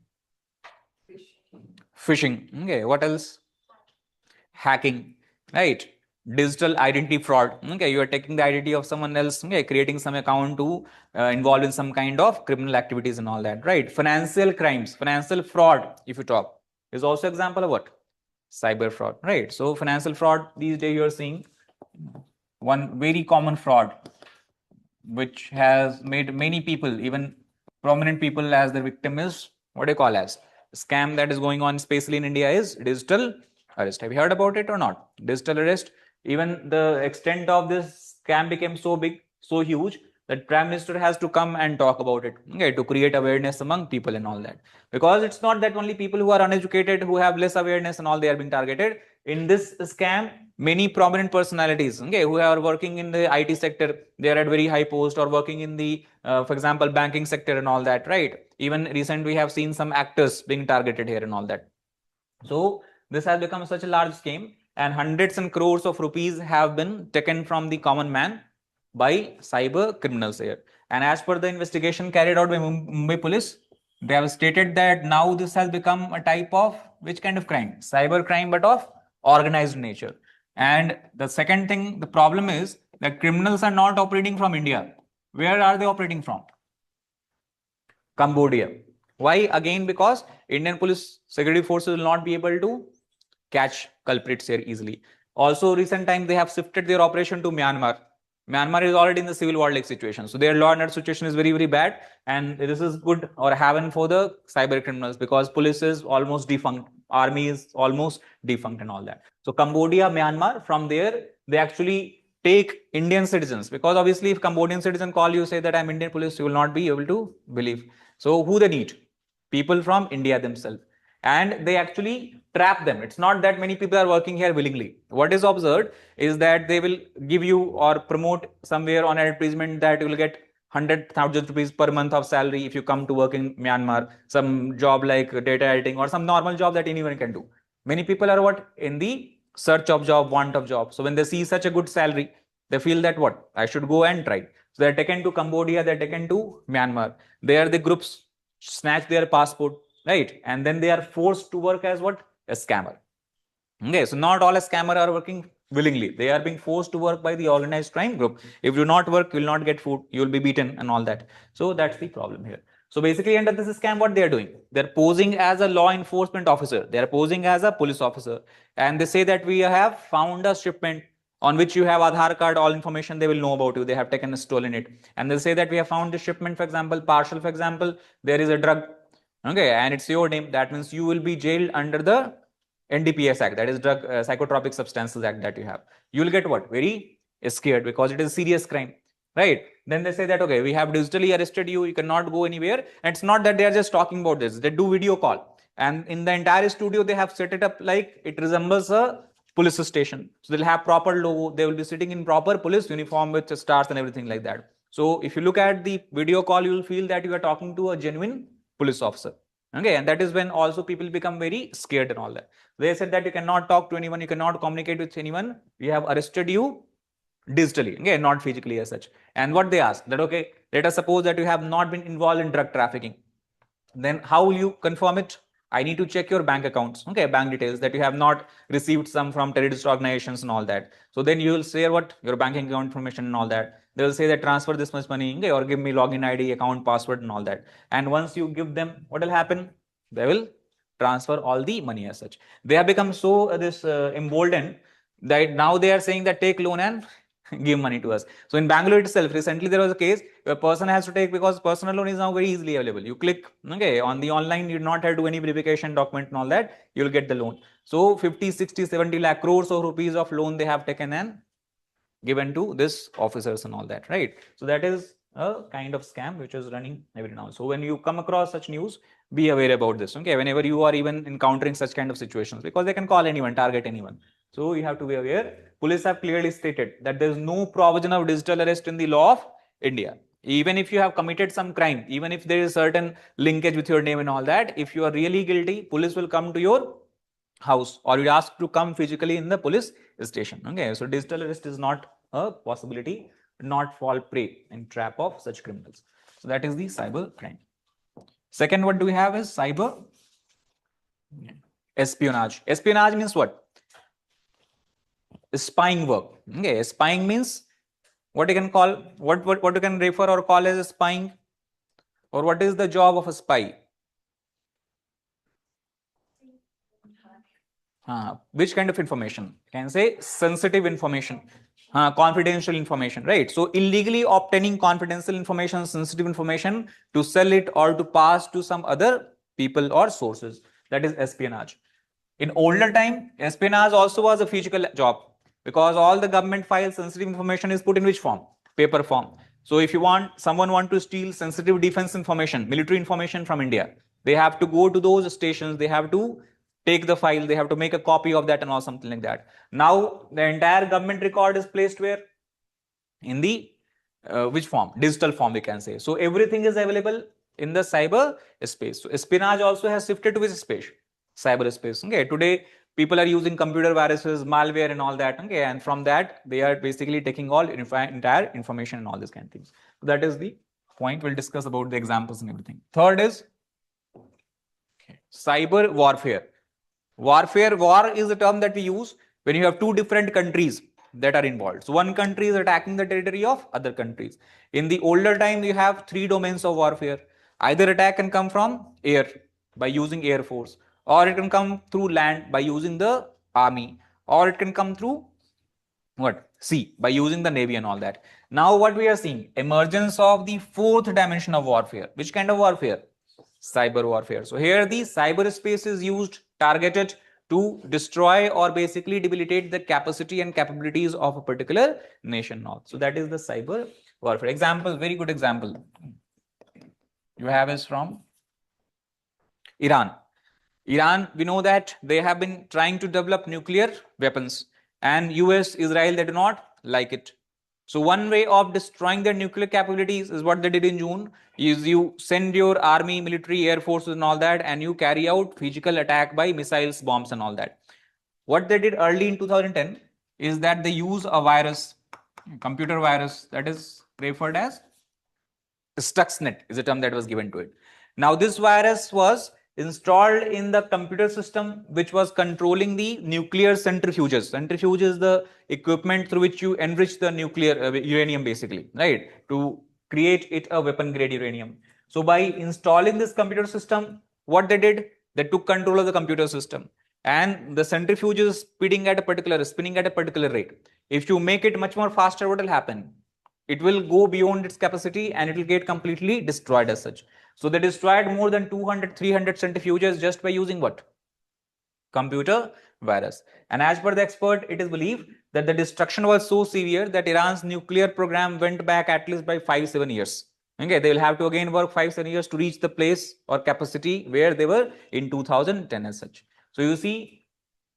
Phishing. Okay. What else? Hacking, right? Digital identity fraud. Okay, you are taking the identity of someone else, okay, creating some account to involve in some kind of criminal activities and all that, right? Financial crimes, financial fraud, if you talk, is also example of what? Cyber fraud, right? So financial fraud, these days you are seeing one very common fraud which has made many people, even prominent people, as their victim is what do you call as scam that is going on, especially in India, is digital arrest. Have you heard about it or not? Digital arrest. Even the extent of this scam became so big, so huge, that Prime Minister has to come and talk about it, okay, to create awareness among people and all that. Because it's not that only people who are uneducated, who have less awareness and all, they are being targeted. In this scam, many prominent personalities, okay, who are working in the IT sector, they are at very high post, or working in the, for example, banking sector and all that, right? Even recent we have seen some actors being targeted here and all that. So this has become such a large scheme, and hundreds and crores of rupees have been taken from the common man by cyber criminals here. And as per the investigation carried out by Mumbai police, they have stated that now this has become a type of which kind of crime? Cyber crime, but of organized nature. And the second thing, the problem is that criminals are not operating from India. Where are they operating from? Cambodia. Why? Again, because Indian police security forces will not be able to catch culprits here easily. Also, recent times they have shifted their operation to Myanmar. Myanmar is already in the civil war like situation, so their law and order situation is very, very bad, and this is good or heaven for the cyber criminals, because police is almost defunct, army is almost defunct and all that. So Cambodia, Myanmar, from there they actually take Indian citizens, because obviously if Cambodian citizen call you, say that I'm Indian police, you will not be able to believe. So who they need? People from India themselves. And they actually trap them. It's not that many people are working here willingly. What is observed is that they will give you or promote somewhere on advertisement that you will get 100,000 rupees per month of salary if you come to work in Myanmar, some job like data editing or some normal job that anyone can do. Many people are what? In the search of job, want of job. So when they see such a good salary, they feel that what? I should go and try. So they're taken to Cambodia, they're taken to Myanmar. There the groups snatch their passport, right? And then they are forced to work as what? A scammer. Okay, so not all a scammer are working willingly. They are being forced to work by the organized crime group. If you not work, you will not get food, you will be beaten and all that. So that's the problem here. So basically under this scam, what they are doing? They're posing as a law enforcement officer. They are posing as a police officer. And they say that we have found a shipment on which you have Aadhaar card, all information they will know about you. They have taken and stolen it. And they'll say that we have found the shipment, for example, parcel, for example, there is a drug. Okay, and it's your name. That means you will be jailed under the NDPS Act, that is Drug Psychotropic Substances Act that you have. You will get what? Very scared, because it is a serious crime, right? Then they say that, okay, we have digitally arrested you, you cannot go anywhere. And it's not that they are just talking about this, they do video call. And in the entire studio, they have set it up like it resembles a police station. So they'll have proper logo, they will be sitting in proper police uniform with stars and everything like that. So if you look at the video call, you will feel that you are talking to a genuine police officer. Okay, and that is when also people become very scared and all that. They said that you cannot talk to anyone, you cannot communicate with anyone. We have arrested you digitally, okay, not physically as such. And what they ask that, okay, let us suppose that you have not been involved in drug trafficking. Then how will you confirm it? I need to check your bank accounts, okay, bank details, that you have not received some from terrorist organizations and all that. So then you will share what your banking account information and all that. They will say that transfer this much money, okay, or give me login ID, account, password, and all that. And once you give them, what will happen? They will transfer all the money as such. They have become so emboldened that now they are saying that take loan and give money to us. So in Bangalore itself, recently there was a case where a person has to take, because personal loan is now very easily available. You click, okay, on the online, you do not have to do any verification document and all that, you will get the loan. So 50, 60, 70 lakh crores of rupees of loan they have taken and given to this officers and all that, right? So that is a kind of scam which is running every now. So when you come across such news, be aware about this, okay, whenever you are even encountering such kind of situations, because they can call anyone, target anyone. So you have to be aware. Police have clearly stated that there is no provision of digital arrest in the law of India. Even if you have committed some crime, even if there is certain linkage with your name and all that, if you are really guilty, police will come to your house, or you ask to come physically in the police station. Okay, so digital arrest is not a possibility, not fall prey in trap of such criminals. So that is the cyber crime. Second, what do we have is cyber espionage. Espionage means what? Spying work. Okay, spying means what you can call, what you can refer or call as spying, or what is the job of a spy? Which kind of information? Can say sensitive information, confidential information, right? So illegally obtaining confidential information, sensitive information, to sell it or to pass to some other people or sources. That is espionage. In older time, espionage also was a physical job, because all the government files, sensitive information is put in which form? Paper form. So if you want, someone want to steal sensitive defense information, military information from India, they have to go to those stations, they have to take the file, they have to make a copy of that and all, something like that. Now the entire government record is placed where? In the which form? Digital form, we can say. So everything is available in the cyber space. So espionage also has shifted to which space? Cyberspace. Okay, today people are using computer viruses, malware, and all that. Okay, and from that they are basically taking all entire information and all these kind of things. So that is the point. We'll discuss about the examples and everything. Third is cyber warfare. War is a term that we use when you have two different countries that are involved. So one country is attacking the territory of other countries. In the older time, you have three domains of warfare. Either attack can come from air by using air force, or it can come through land by using the army, or it can come through what? Sea, by using the navy and all that. Now what we are seeing? Emergence of the fourth dimension of warfare. Which kind of warfare? Cyber warfare. So here the cyberspace is used, targeted to destroy or basically debilitate the capacity and capabilities of a particular nation. So that is the cyber warfare. Example, very good example you have is from Iran. Iran, we know that they have been trying to develop nuclear weapons, and US, Israel, they do not like it. So one way of destroying their nuclear capabilities is what they did in June, is you send your army, military, air forces and all that, and you carry out physical attack by missiles, bombs and all that. What they did early in 2010 is that they use a virus, computer virus, that is referred as Stuxnet is a term that was given to it. Now this virus was installed in the computer system which was controlling the nuclear centrifuges. Centrifuge is the equipment through which you enrich the nuclear uranium basically, right? To create it a weapon grade uranium. So by installing this computer system, what they did, they took control of the computer system, and the centrifuge is spinning at a particular rate. If you make it much more faster, what will happen? It will go beyond its capacity and it will get completely destroyed as such. So they destroyed more than 200, 300 centrifuges just by using what? Computer virus. And as per the expert, it is believed that the destruction was so severe that Iran's nuclear program went back at least by 5-7 years. Okay, they will have to again work 5-7 years to reach the place or capacity where they were in 2010 as such. So you see,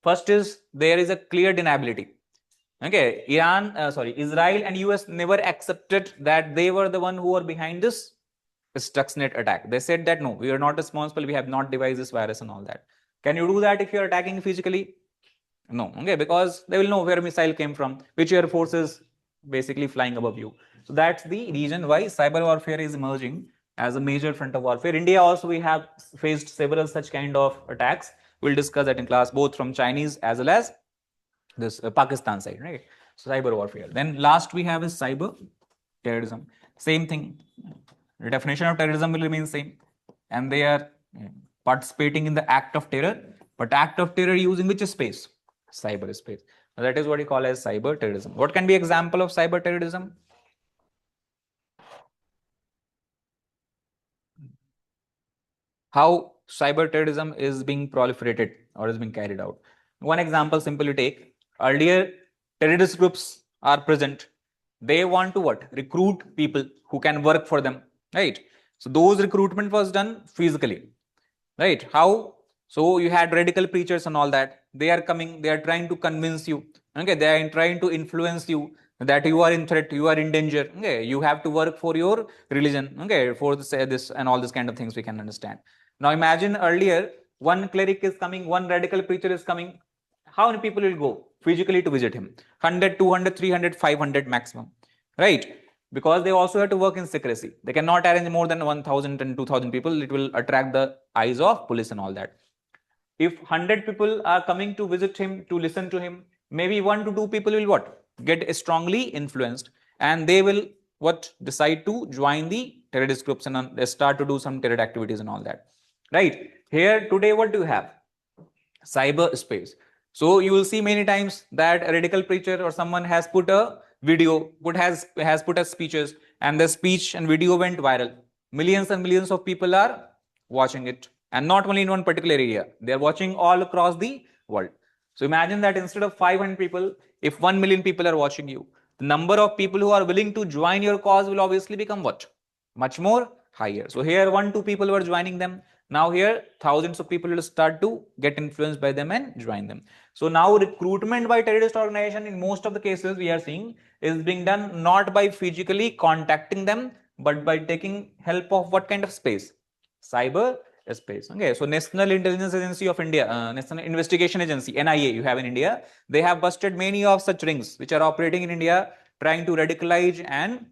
first is there is a clear deniability. Okay, Israel and US never accepted that they were the one who were behind this Stuxnet attack. They said that no, we are not responsible, we have not devised this virus and all that. Can you do that if you are attacking physically? No, okay, because they will know where a missile came from, which air force is basically flying above you. So that's the reason why cyber warfare is emerging as a major front of warfare. India also, we have faced several such kind of attacks. We'll discuss that in class, both from Chinese as well as this Pakistan side, right? So cyber warfare. Then last we have is cyber terrorism. Same thing. The definition of terrorism will remain same, and they are participating in the act of terror, but act of terror using which space? Cyberspace. That is what we call as cyber terrorism. What can be example of cyber terrorism? How cyber terrorism is being proliferated or is being carried out. One example, simply take, earlier terrorist groups are present. They want to what? Recruit people who can work for them, right? So those recruitment was done physically, right? How? So you had radical preachers and all that. They are coming, they are trying to convince you, okay? They are trying to influence you that you are in threat, you are in danger, okay? You have to work for your religion, okay? For this and all this kind of things we can understand. Now imagine earlier, one cleric is coming, one radical preacher is coming. How many people will go physically to visit him? 100, 200, 300, 500 maximum, right? Because they also have to work in secrecy. They cannot arrange more than 1000 and 2000 people. It will attract the eyes of police and all that. If 100 people are coming to visit him, to listen to him, maybe 1 to 2 people will what? Get strongly influenced, and they will what? Decide to join the terrorist groups and they start to do some terror activities and all that, right? Here today, what do you have? Cyberspace. So you will see many times that a radical preacher or someone has put a video, has put a speeches, and the speech and video went viral. Millions and millions of people are watching it, and not only in one particular area, they are watching all across the world. So imagine that instead of 500 people, if 1 million people are watching you, the number of people who are willing to join your cause will obviously become what? Much more higher. So here 1, 2 people were joining them. Now here thousands of people will start to get influenced by them and join them. So now recruitment by terrorist organization in most of the cases we are seeing is being done not by physically contacting them, but by taking help of what kind of space? Cyber space. Okay, so National Intelligence Agency of India, National Investigation Agency, NIA, you have in India, they have busted many of such rings which are operating in India, trying to radicalize and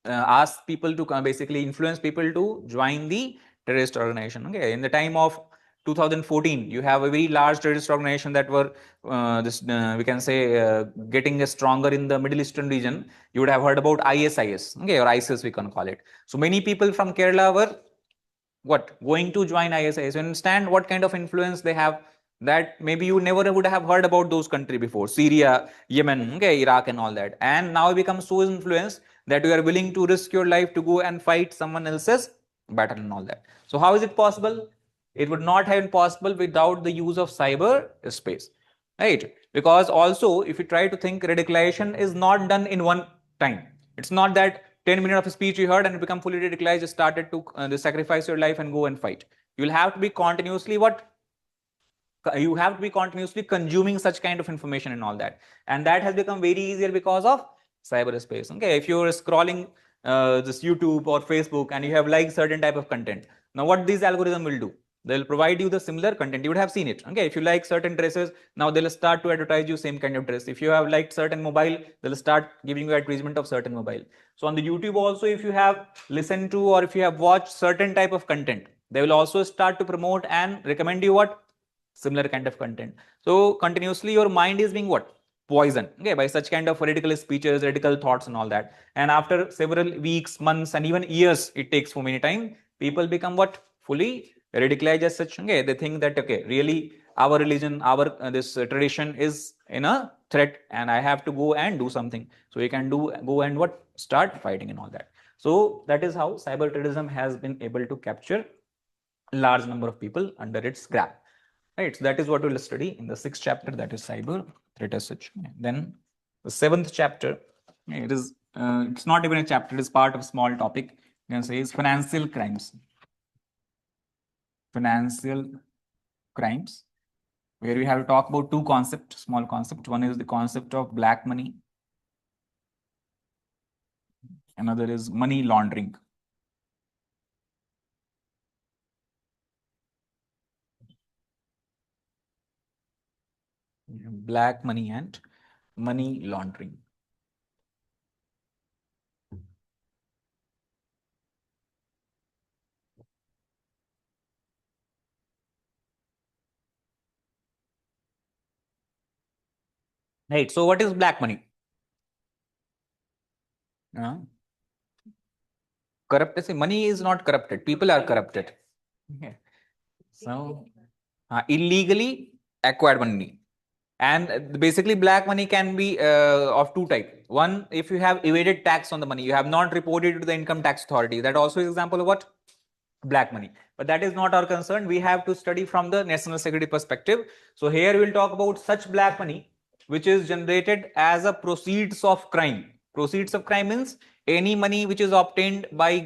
ask people to basically influence people to join the terrorist organization. Okay, in the time of 2014, you have a very large terrorist organization that were we can say getting stronger in the Middle Eastern region. You would have heard about ISIS, okay, or ISIS we can call it. So many people from Kerala were what? Going to join ISIS. You understand what kind of influence they have, that maybe you never would have heard about those countries before, Syria, Yemen, okay, Iraq and all that, and now become so influenced that you are willing to risk your life to go and fight someone else's battle and all that. So how is it possible? It would not have been possible without the use of cyber space, right? Because also, if you try to think, radicalization is not done in one time. It's not that 10 minutes of a speech you heard and you become fully radicalized, started to sacrifice your life and go and fight. You will have to be continuously what? You have to be continuously consuming such kind of information and all that, and that has become very easier because of cyberspace. Okay, if you're scrolling this YouTube or Facebook and you have liked certain type of content, now what these algorithm will do? They'll provide you the similar content. You would have seen it. Okay, if you like certain dresses, now they'll start to advertise you same kind of dress. If you have liked certain mobile, they'll start giving you advertisement of certain mobile. So on the YouTube also, if you have listened to or if you have watched certain type of content, they will also start to promote and recommend you what? Similar kind of content. So continuously your mind is being what? Poisoned, okay, by such kind of radical speeches, radical thoughts and all that. And after several weeks, months and even years it takes for many time, people become what? Fully radicalized as such. Okay, they think that okay, really our religion, our this tradition is in a threat and I have to go and do something. So you can go and what? Start fighting and all that. So that is how cyber terrorism has been able to capture large number of people under its grasp. Right, so that is what we'll study in the 6th chapter, that is cyber threat as such. Then the 7th chapter, it is it's not even a chapter, it is part of small topic. You can say is financial crimes. Financial crimes, where we have to talk about two concepts, small concept. One is the concept of black money. Another is money laundering. Black money and money laundering. Right. So what is black money? Corrupt. See, money is not corrupted. People are corrupted. Okay. So illegally acquired money. And basically black money can be of two types. One, if you have evaded tax on the money, you have not reported to the income tax authority. That also is example of what? Black money. But that is not our concern. We have to study from the national security perspective. So here we will talk about such black money which is generated as a proceeds of crime. Proceeds of crime means any money which is obtained by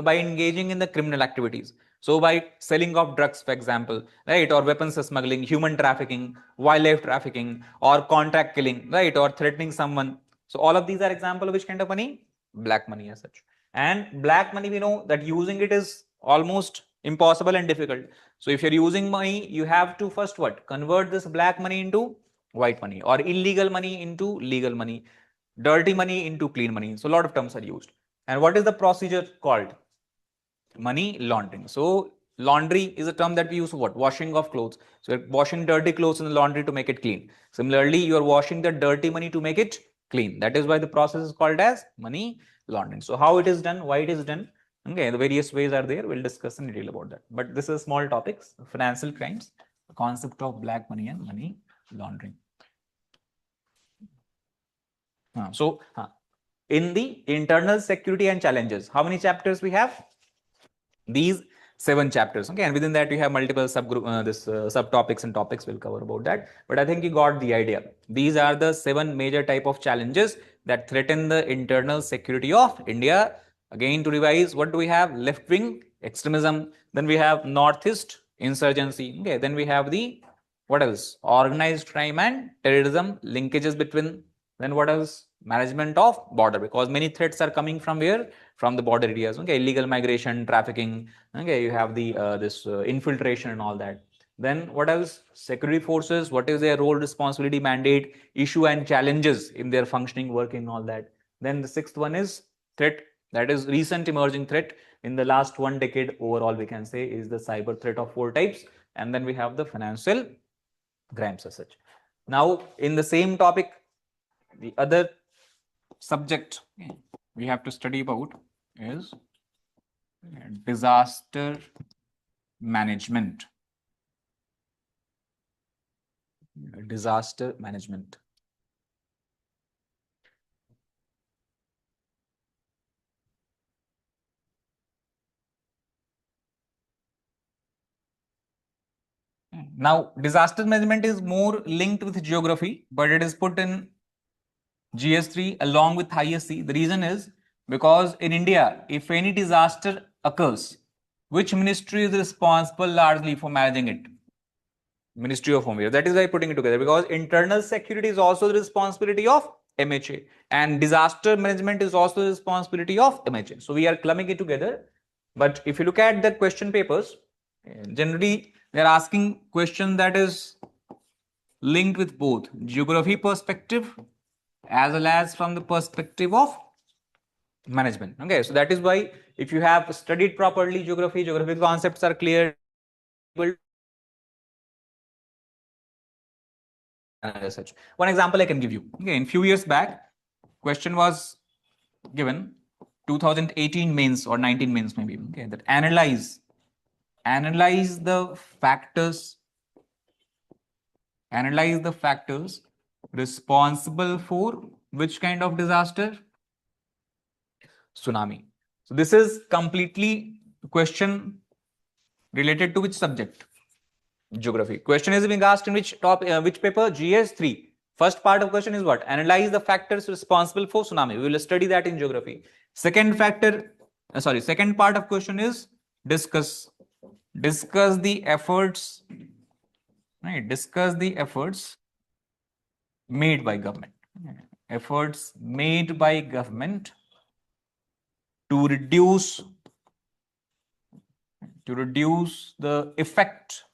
by engaging in the criminal activities. So by selling of drugs, for example, right, or weapons smuggling, human trafficking, wildlife trafficking, or contract killing, right, or threatening someone. So all of these are example of which kind of money? Black money as such. And black money, we know that using it is almost impossible and difficult. So if you're using money, you have to first what? Convert this black money into white money, or illegal money into legal money, dirty money into clean money. So a lot of terms are used. And what is the procedure called? Money laundering. So laundry is a term that we use for what? Washing of clothes. So you're washing dirty clothes in the laundry to make it clean. Similarly, you are washing the dirty money to make it clean. That is why the process is called as money laundering. So how it is done, why it is done, okay, the various ways are there. We'll discuss in detail about that. But this is small topics, financial crimes, the concept of black money and money laundering. So in the internal security and challenges, how many chapters we have? These 7 chapters, okay, and within that you have multiple subgroup subtopics and topics. We'll cover about that, but I think you got the idea. These are the 7 major type of challenges that threaten the internal security of India. Again, to revise, what do we have? Left-wing extremism, then we have northeast insurgency, okay, then we have the what else? Organized crime and terrorism, linkages between, then what else? Management of border, because many threats are coming from where? From the border areas, okay, illegal migration, trafficking, okay, you have the infiltration and all that. Then what else? Security forces, what is their role, responsibility, mandate, issue and challenges in their functioning, working, all that. Then the 6th one is threat, that is recent emerging threat in the last 1 decade overall, we can say, is the cyber threat of 4 types. And then we have the financial crimes as such. Now in the same topic, the other subject we have to study about is disaster management. Disaster management. Now, disaster management is more linked with geography, but it is put in GS3 along with ISC. The reason is because in India, if any disaster occurs, which ministry is responsible largely for managing it? Ministry of Home Affairs. That is why putting it together, because internal security is also the responsibility of MHA and disaster management is also the responsibility of MHA. So we are clubbing it together. But if you look at the question papers, generally they are asking question that is linked with both geography perspective as well as from the perspective of management. Okay, so that is why if you have studied properly geography, geographic concepts are clear. Such one example I can give you. Okay, in few years back, question was given 2018 mains or 19 mains maybe. Okay, that analyze the factors responsible for which kind of disaster? Tsunami. So this is completely question related to which subject? Geography. Question is being asked in which paper? GS3. First part of question is what? Analyze the factors responsible for tsunami. We will study that in geography. Second part of question is discuss the efforts, right? Discuss the efforts made by government. Efforts made by government to reduce the effect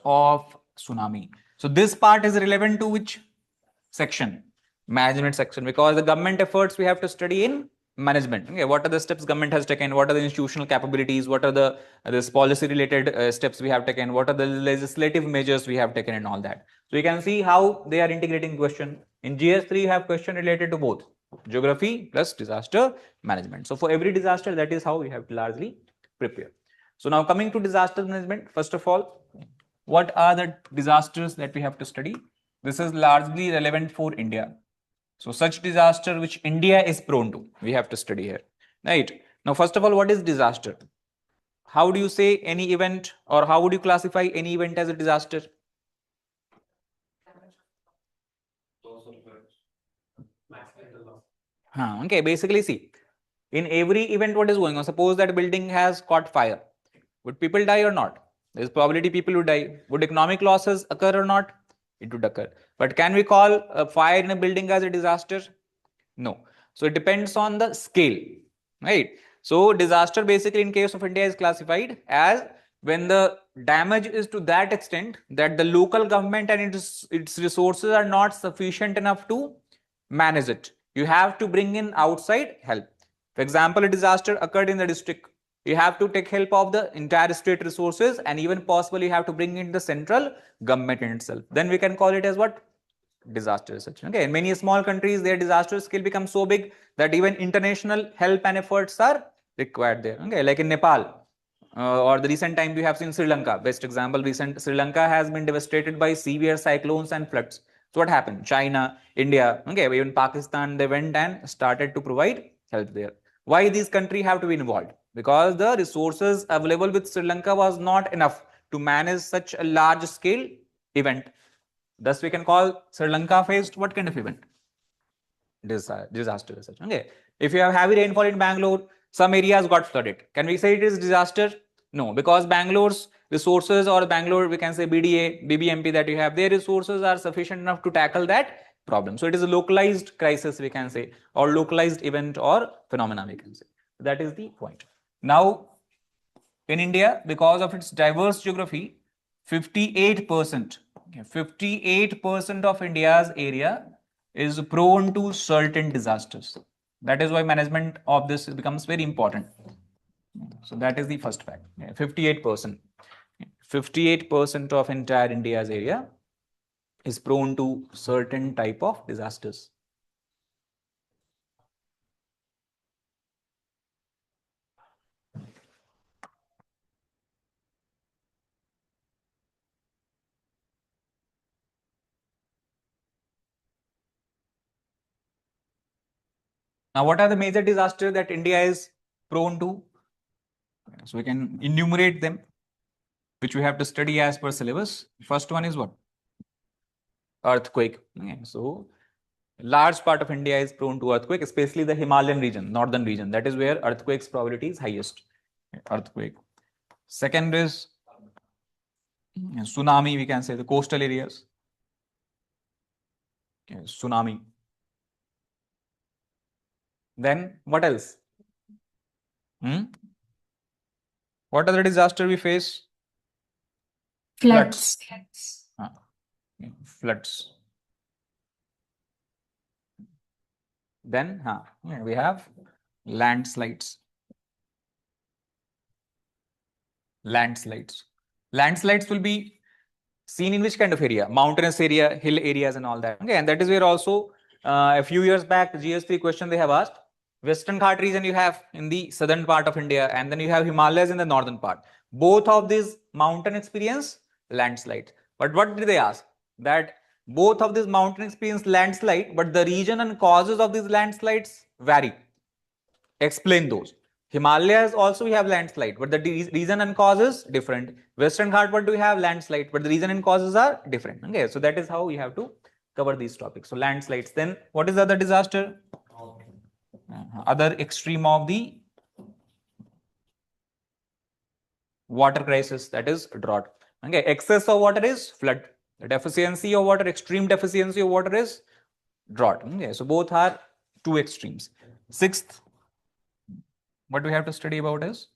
of tsunami. So this part is relevant to which section? Management section, because the government efforts we have to study in management. Okay, what are the steps government has taken? What are the institutional capabilities? What are the this policy related steps we have taken? What are the legislative measures we have taken and all that? So you can see how they are integrating question. In GS3 you have question related to both geography plus disaster management. So for every disaster, that is how we have to largely prepare. So now coming to disaster management, first of all, what are the disasters that we have to study? This is largely relevant for India. So such disaster which India is prone to, we have to study here, right? Now, first of all, what is disaster? How do you say any event, or how would you classify any event as a disaster? Loss of lives. Okay, basically see, in every event what is going on, suppose that building has caught fire. Would people die or not? There is probability people would die. Would economic losses occur or not? It would occur. But can we call a fire in a building as a disaster? No. So it depends on the scale, right? So disaster basically in case of India is classified as when the damage is to that extent that the local government and its resources are not sufficient enough to manage it. You have to bring in outside help. For example, a disaster occurred in the district. You have to take help of the entire state resources, and even possibly you have to bring in the central government in itself. Then we can call it as what? Disaster such. Okay, in many small countries, their disaster scale becomes so big that even international help and efforts are required there. Okay, like in Nepal, or the recent time we have seen Sri Lanka. Best example, recent Sri Lanka has been devastated by severe cyclones and floods. So what happened? China, India, okay, even Pakistan, they went and started to provide help there. Why these countries have to be involved? Because the resources available with Sri Lanka was not enough to manage such a large scale event. Thus, we can call Sri Lanka faced what kind of event? Disaster such. Okay. If you have heavy rainfall in Bangalore, some areas got flooded. Can we say it is disaster? No, because Bangalore's resources, or Bangalore, we can say BDA, BBMP that you have, their resources are sufficient enough to tackle that problem. So it is a localized crisis, we can say, or localized event or phenomena, we can say. That is the point. Now, in India, because of its diverse geography, 58%, 58% of India's area is prone to certain disasters. That is why management of this becomes very important. So that is the first fact. 58%. 58% of entire India's area is prone to certain type of disasters. Now, what are the major disasters that India is prone to? So we can enumerate them, which we have to study as per syllabus. First one is what? Earthquake. Okay. So large part of India is prone to earthquake, especially the Himalayan region, northern region. That is where earthquakes probability is highest. Earthquake. Second is tsunami, we can say the coastal areas. Okay. Tsunami. Then what else? What other disaster we face? Floods. Floods. Then we have landslides. Landslides. Landslides will be seen in which kind of area? Mountainous area, hill areas and all that. Okay, and that is where also a few years back, the GS3 question they have asked. Western Ghat region you have in the southern part of India, and then you have Himalayas in the northern part. Both of these mountain experience landslides. But what did they ask? That both of these mountain experience landslide, but the region and causes of these landslides vary. Explain those. Himalayas also we have landslide, but the reason and causes different. Western Ghat, what do we have? Landslide, but the reason and causes are different. Okay, so that is how we have to cover these topics. So landslides. Then what is the other disaster? Other extreme of the water crisis, that is drought. Okay, excess of water is flood. The deficiency of water, extreme deficiency of water is drought. Okay, so both are two extremes. Sixth, what we have to study about is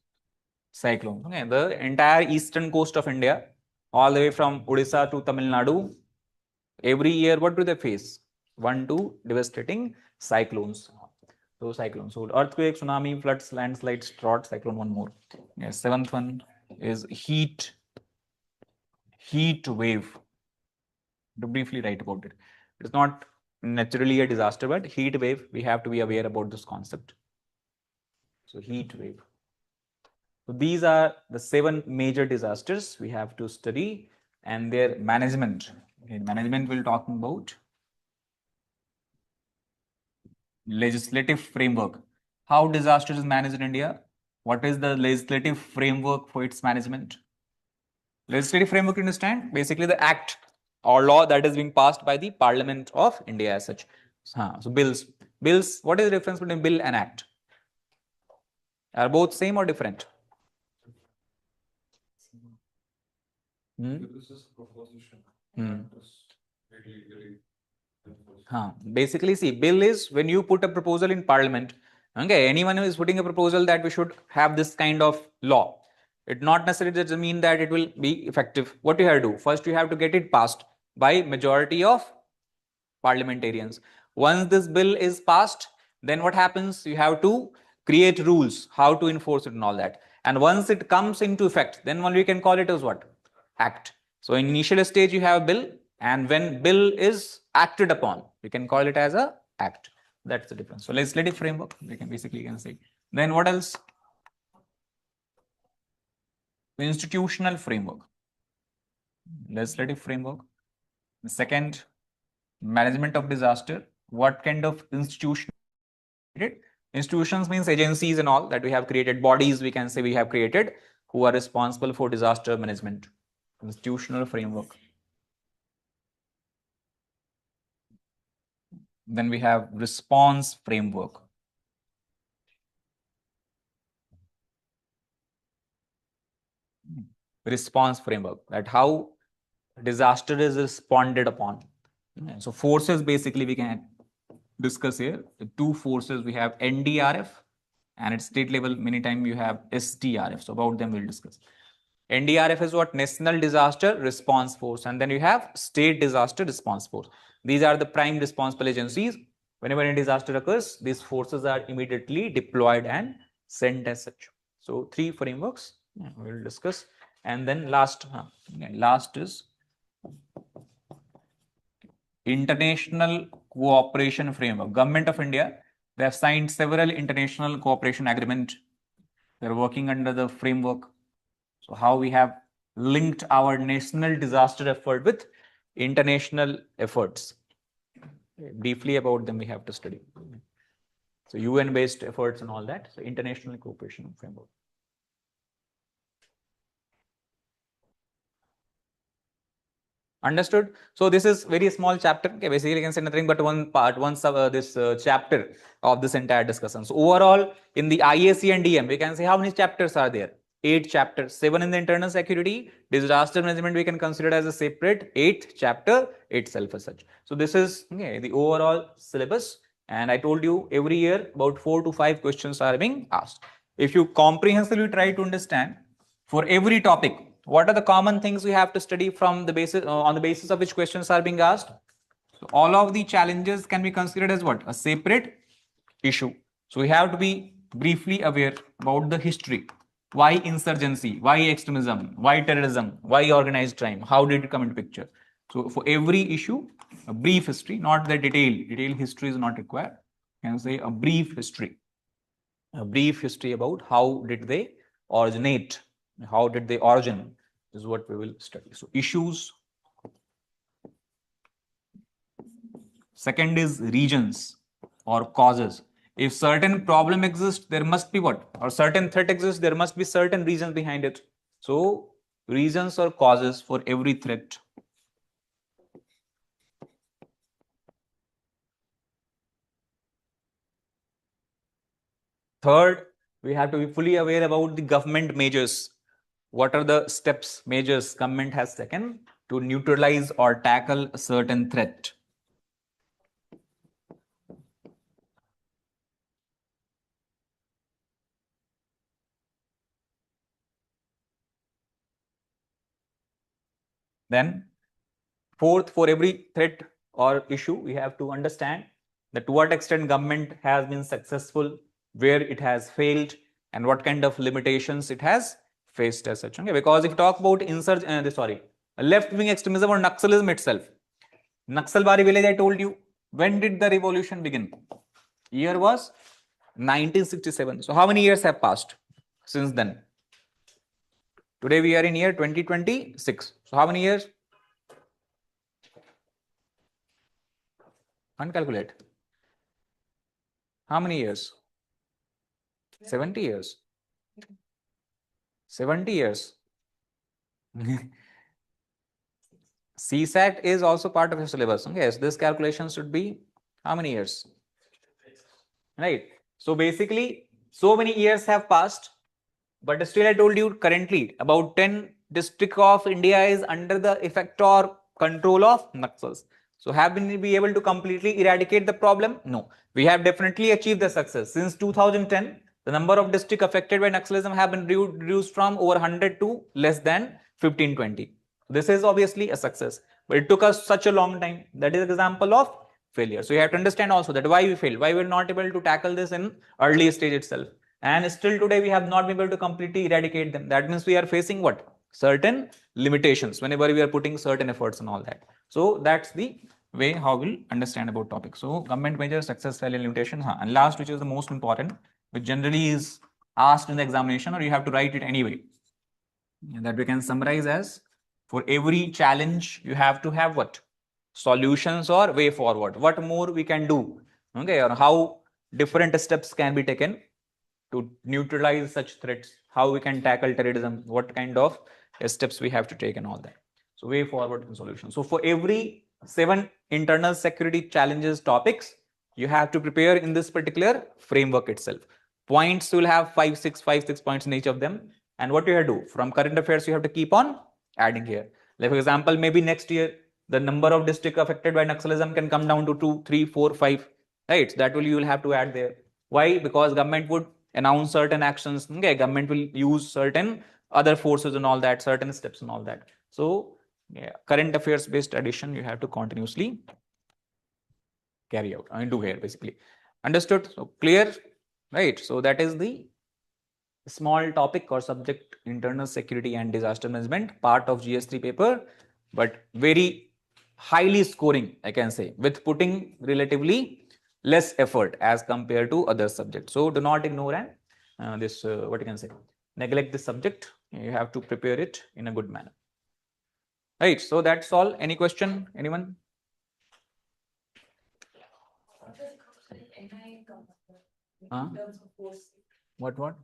cyclone. Okay, the entire eastern coast of India, all the way from Odisha to Tamil Nadu, every year what do they face? 1 2 devastating cyclones. So cyclone. So earthquake, tsunami, floods, landslides, drought, cyclone, one more. Yes, seventh one is heat wave. To briefly write about it. It's not naturally a disaster, but heat wave, we have to be aware about this concept. So heat wave. So these are the 7 major disasters we have to study and their management. Okay, management we'll talk about legislative framework. How disasters is managed in India? What is the legislative framework for its management? Legislative framework, you understand? Basically the act or law that is being passed by the Parliament of India as such. So bills. Bills, what is the difference between bill and act? Are both same or different? This is proposition. Basically, see, bill is when you put a proposal in Parliament. Okay, anyone who is putting a proposal that we should have this kind of law. It not necessarily doesn't mean that it will be effective. What you have to do? First, you have to get it passed by majority of parliamentarians. Once this bill is passed, then what happens? You have to create rules, how to enforce it and all that. And once it comes into effect, then only we can call it as what? Act. So in initial stage, you have a bill, and when bill is acted upon, we can call it as a act. That's the difference. So legislative framework, we can basically say. Then what else? Institutional framework. Legislative framework. The second, management of disaster. What kind of institution? Institutions means agencies and all that we have created, bodies we can say we have created who are responsible for disaster management. Institutional framework. Then we have response framework. Response framework, that how disaster is responded upon. So forces basically we can discuss here. The 2 forces we have NDRF, and at state level many times you have SDRF. So about them we'll discuss. NDRF is what? National Disaster Response Force, and then you have State Disaster Response Force. These are the prime responsible agencies. Whenever a disaster occurs, these forces are immediately deployed and sent as such. So 3 frameworks we will discuss, and then last is international cooperation framework. Government of India, they have signed several international cooperation agreement. They are working under the framework. So how we have linked our national disaster effort with international efforts. Briefly about them we have to study. So UN based efforts and all that. So international cooperation framework. Understood? So this is very small chapter. Okay, basically you can say nothing but one part, this chapter of this entire discussion. So overall in the IAC and DM, we can say how many chapters are there? 8 chapters, 7 in the internal security. Disaster management we can consider as a separate 8th chapter itself as such. So this is the overall syllabus, and I told you every year about 4 to 5 questions are being asked. If you comprehensively try to understand for every topic, what are the common things we have to study from the basis on the basis of which questions are being asked? So all of the challenges can be considered as what? A separate issue. So we have to be briefly aware about the history. Why insurgency? Why extremism? Why terrorism? Why organized crime? How did it come into picture? So for every issue, a brief history, not the detail. Detailed history is not required. You can say a brief history. A brief history about how did they originate, how did they origin, is what we will study. So issues. Second is regions or causes. If certain problem exists, there must be what? Or certain threat exists, there must be certain reasons behind it. So reasons or causes for every threat. Third, we have to be fully aware about the government measures. What are the steps, measures government has taken to neutralize or tackle a certain threat? Then fourth, for every threat or issue, we have to understand that to what extent government has been successful, where it has failed, and what kind of limitations it has faced as such. Okay, because if you talk about left-wing extremism or Naxalism itself, Naxalbari village, I told you, when did the revolution begin? Year was 1967. So how many years have passed since then? Today we are in year 2026. So how many years? Can't calculate. How many years? 70 years. 70 years. CSAT is also part of your syllabus. Okay, so this calculation should be how many years? Right. So basically, so many years have passed, but still I told you currently about 10 district of India is under the effect or control of Naxals. So have we been able to completely eradicate the problem? No. We have definitely achieved the success. Since 2010, the number of districts affected by Naxalism have been reduced from over 100 to less than 15-20. This is obviously a success, but it took us such a long time. That is an example of failure. So you have to understand also that why we failed, why we're not able to tackle this in early stage itself. And still today we have not been able to completely eradicate them. That means we are facing what? Certain limitations whenever we are putting certain efforts and all that. So that's the way how we'll understand about topic. So government measures, success, failure, limitation. And last, which is the most important, which generally is asked in the examination or you have to write it anyway. And that we can summarize as, for every challenge you have to have what? Solutions or way forward. What more we can do? Okay, or how different steps can be taken to neutralize such threats, how we can tackle terrorism, what kind of steps we have to take and all that. So way forward and solution. So for every 7 internal security challenges topics, you have to prepare in this particular framework itself. Points will have 5-6 points in each of them. And what you have to do from current affairs, you have to keep on adding here. Like for example, maybe next year the number of districts affected by Naxalism can come down to 2, 3, 4, 5. Right? So that will you will have to add there. Why? Because government would announce certain actions. Okay, government will use certain other forces and all that, certain steps and all that. So yeah, current affairs based addition you have to continuously carry out and do here basically. Understood? So clear, right? So that is the small topic or subject, internal security and disaster management, part of GS3 paper, but very highly scoring, I can say, with putting relatively less effort as compared to other subjects. So do not ignore and what you can say, neglect this subject. You have to prepare it in a good manner. Right. So that's all. Any question? Anyone? Huh? What?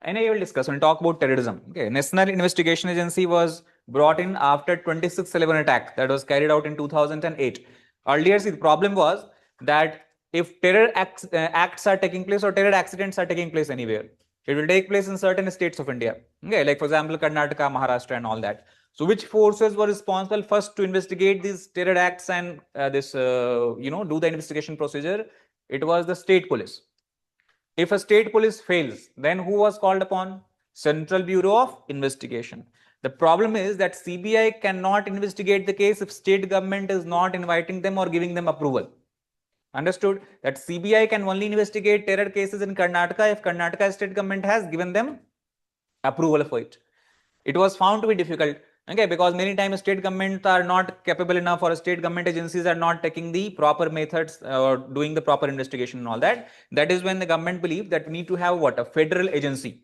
NIA will discuss and talk about terrorism. Okay, National Investigation Agency was brought in after 26/11 attack that was carried out in 2008. Earlier, see, the problem was that if terror acts are taking place or terror accidents are taking place anywhere, it will take place in certain states of India. Okay, like for example, Karnataka, Maharashtra, and all that. So, which forces were responsible first to investigate these terror acts and do the investigation procedure? It was the state police. If a state police fails, then who was called upon? Central Bureau of Investigation. The problem is that CBI cannot investigate the case if state government is not inviting them or giving them approval. Understood? That CBI can only investigate terror cases in Karnataka if Karnataka state government has given them approval for it. It was found to be difficult. Okay, because many times state governments are not capable enough or state government agencies are not taking the proper methods or doing the proper investigation and all that. That is when the government believed that we need to have what? A federal agency.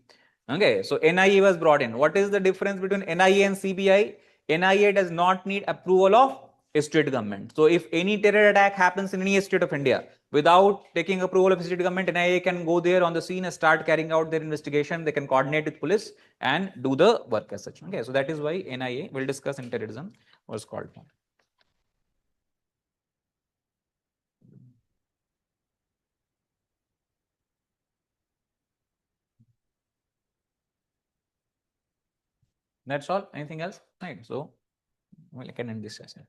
Okay, so NIA was brought in. What is the difference between NIA and CBI? NIA does not need approval of a state government. So if any terror attack happens in any state of India, without taking approval of state government, NIA can go there on the scene and start carrying out their investigation. They can coordinate with police and do the work as such. Okay, so that is why NIA will discuss in terrorism was called for. That's all. Anything else? Right. So I can end this session.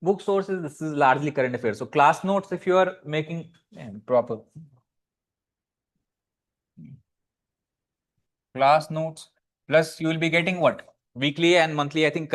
Book sources, this is largely current affairs. So class notes, if you are making proper class notes, plus you will be getting what? Weekly and monthly, I think.